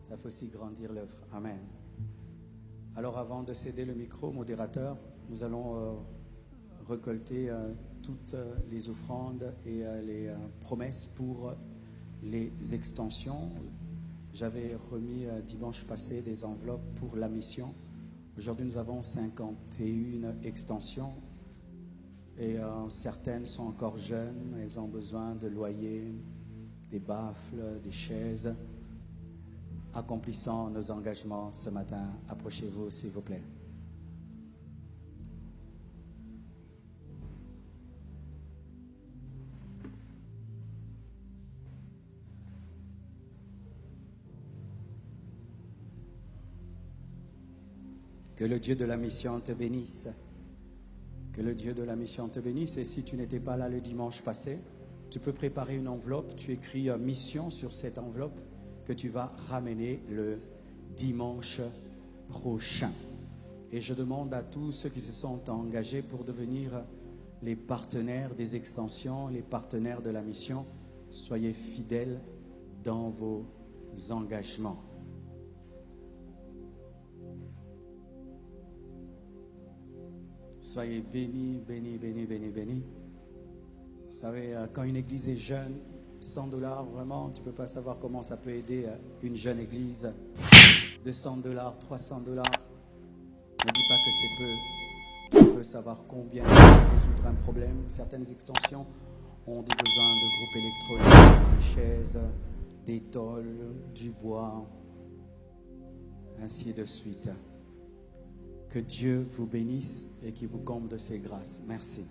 ça fait aussi grandir l'œuvre. Amen. Alors avant de céder le micro au modérateur, nous allons récolter toutes les offrandes et les promesses pour les extensions. J'avais remis dimanche passé des enveloppes pour la mission. Aujourd'hui, nous avons 51 extensions et certaines sont encore jeunes. Elles ont besoin de loyers, des baffles, des chaises. Accomplissons nos engagements ce matin. Approchez-vous, s'il vous plaît. Que le Dieu de la mission te bénisse
Que le Dieu de la mission te bénisse. Et si tu n'étais pas là le dimanche passé, tu peux préparer une enveloppe. Tu écris mission sur cette enveloppe que tu vas ramener le dimanche prochain. Et je demande à tous ceux qui se sont engagés pour devenir les partenaires des extensions, les partenaires de la mission, soyez fidèles dans vos engagements. Soyez bénis, bénis, bénis, bénis, bénis. Vous savez, quand une église est jeune, $100, vraiment, tu ne peux pas savoir comment ça peut aider une jeune église. $200, $300. Ne dis pas que c'est peu. Tu peux savoir combien résoudre un problème. Certaines extensions ont des besoins de groupes électroniques, des chaises, des tôles, du bois, ainsi de suite. Que Dieu vous bénisse et qu'il vous comble de ses grâces. Merci.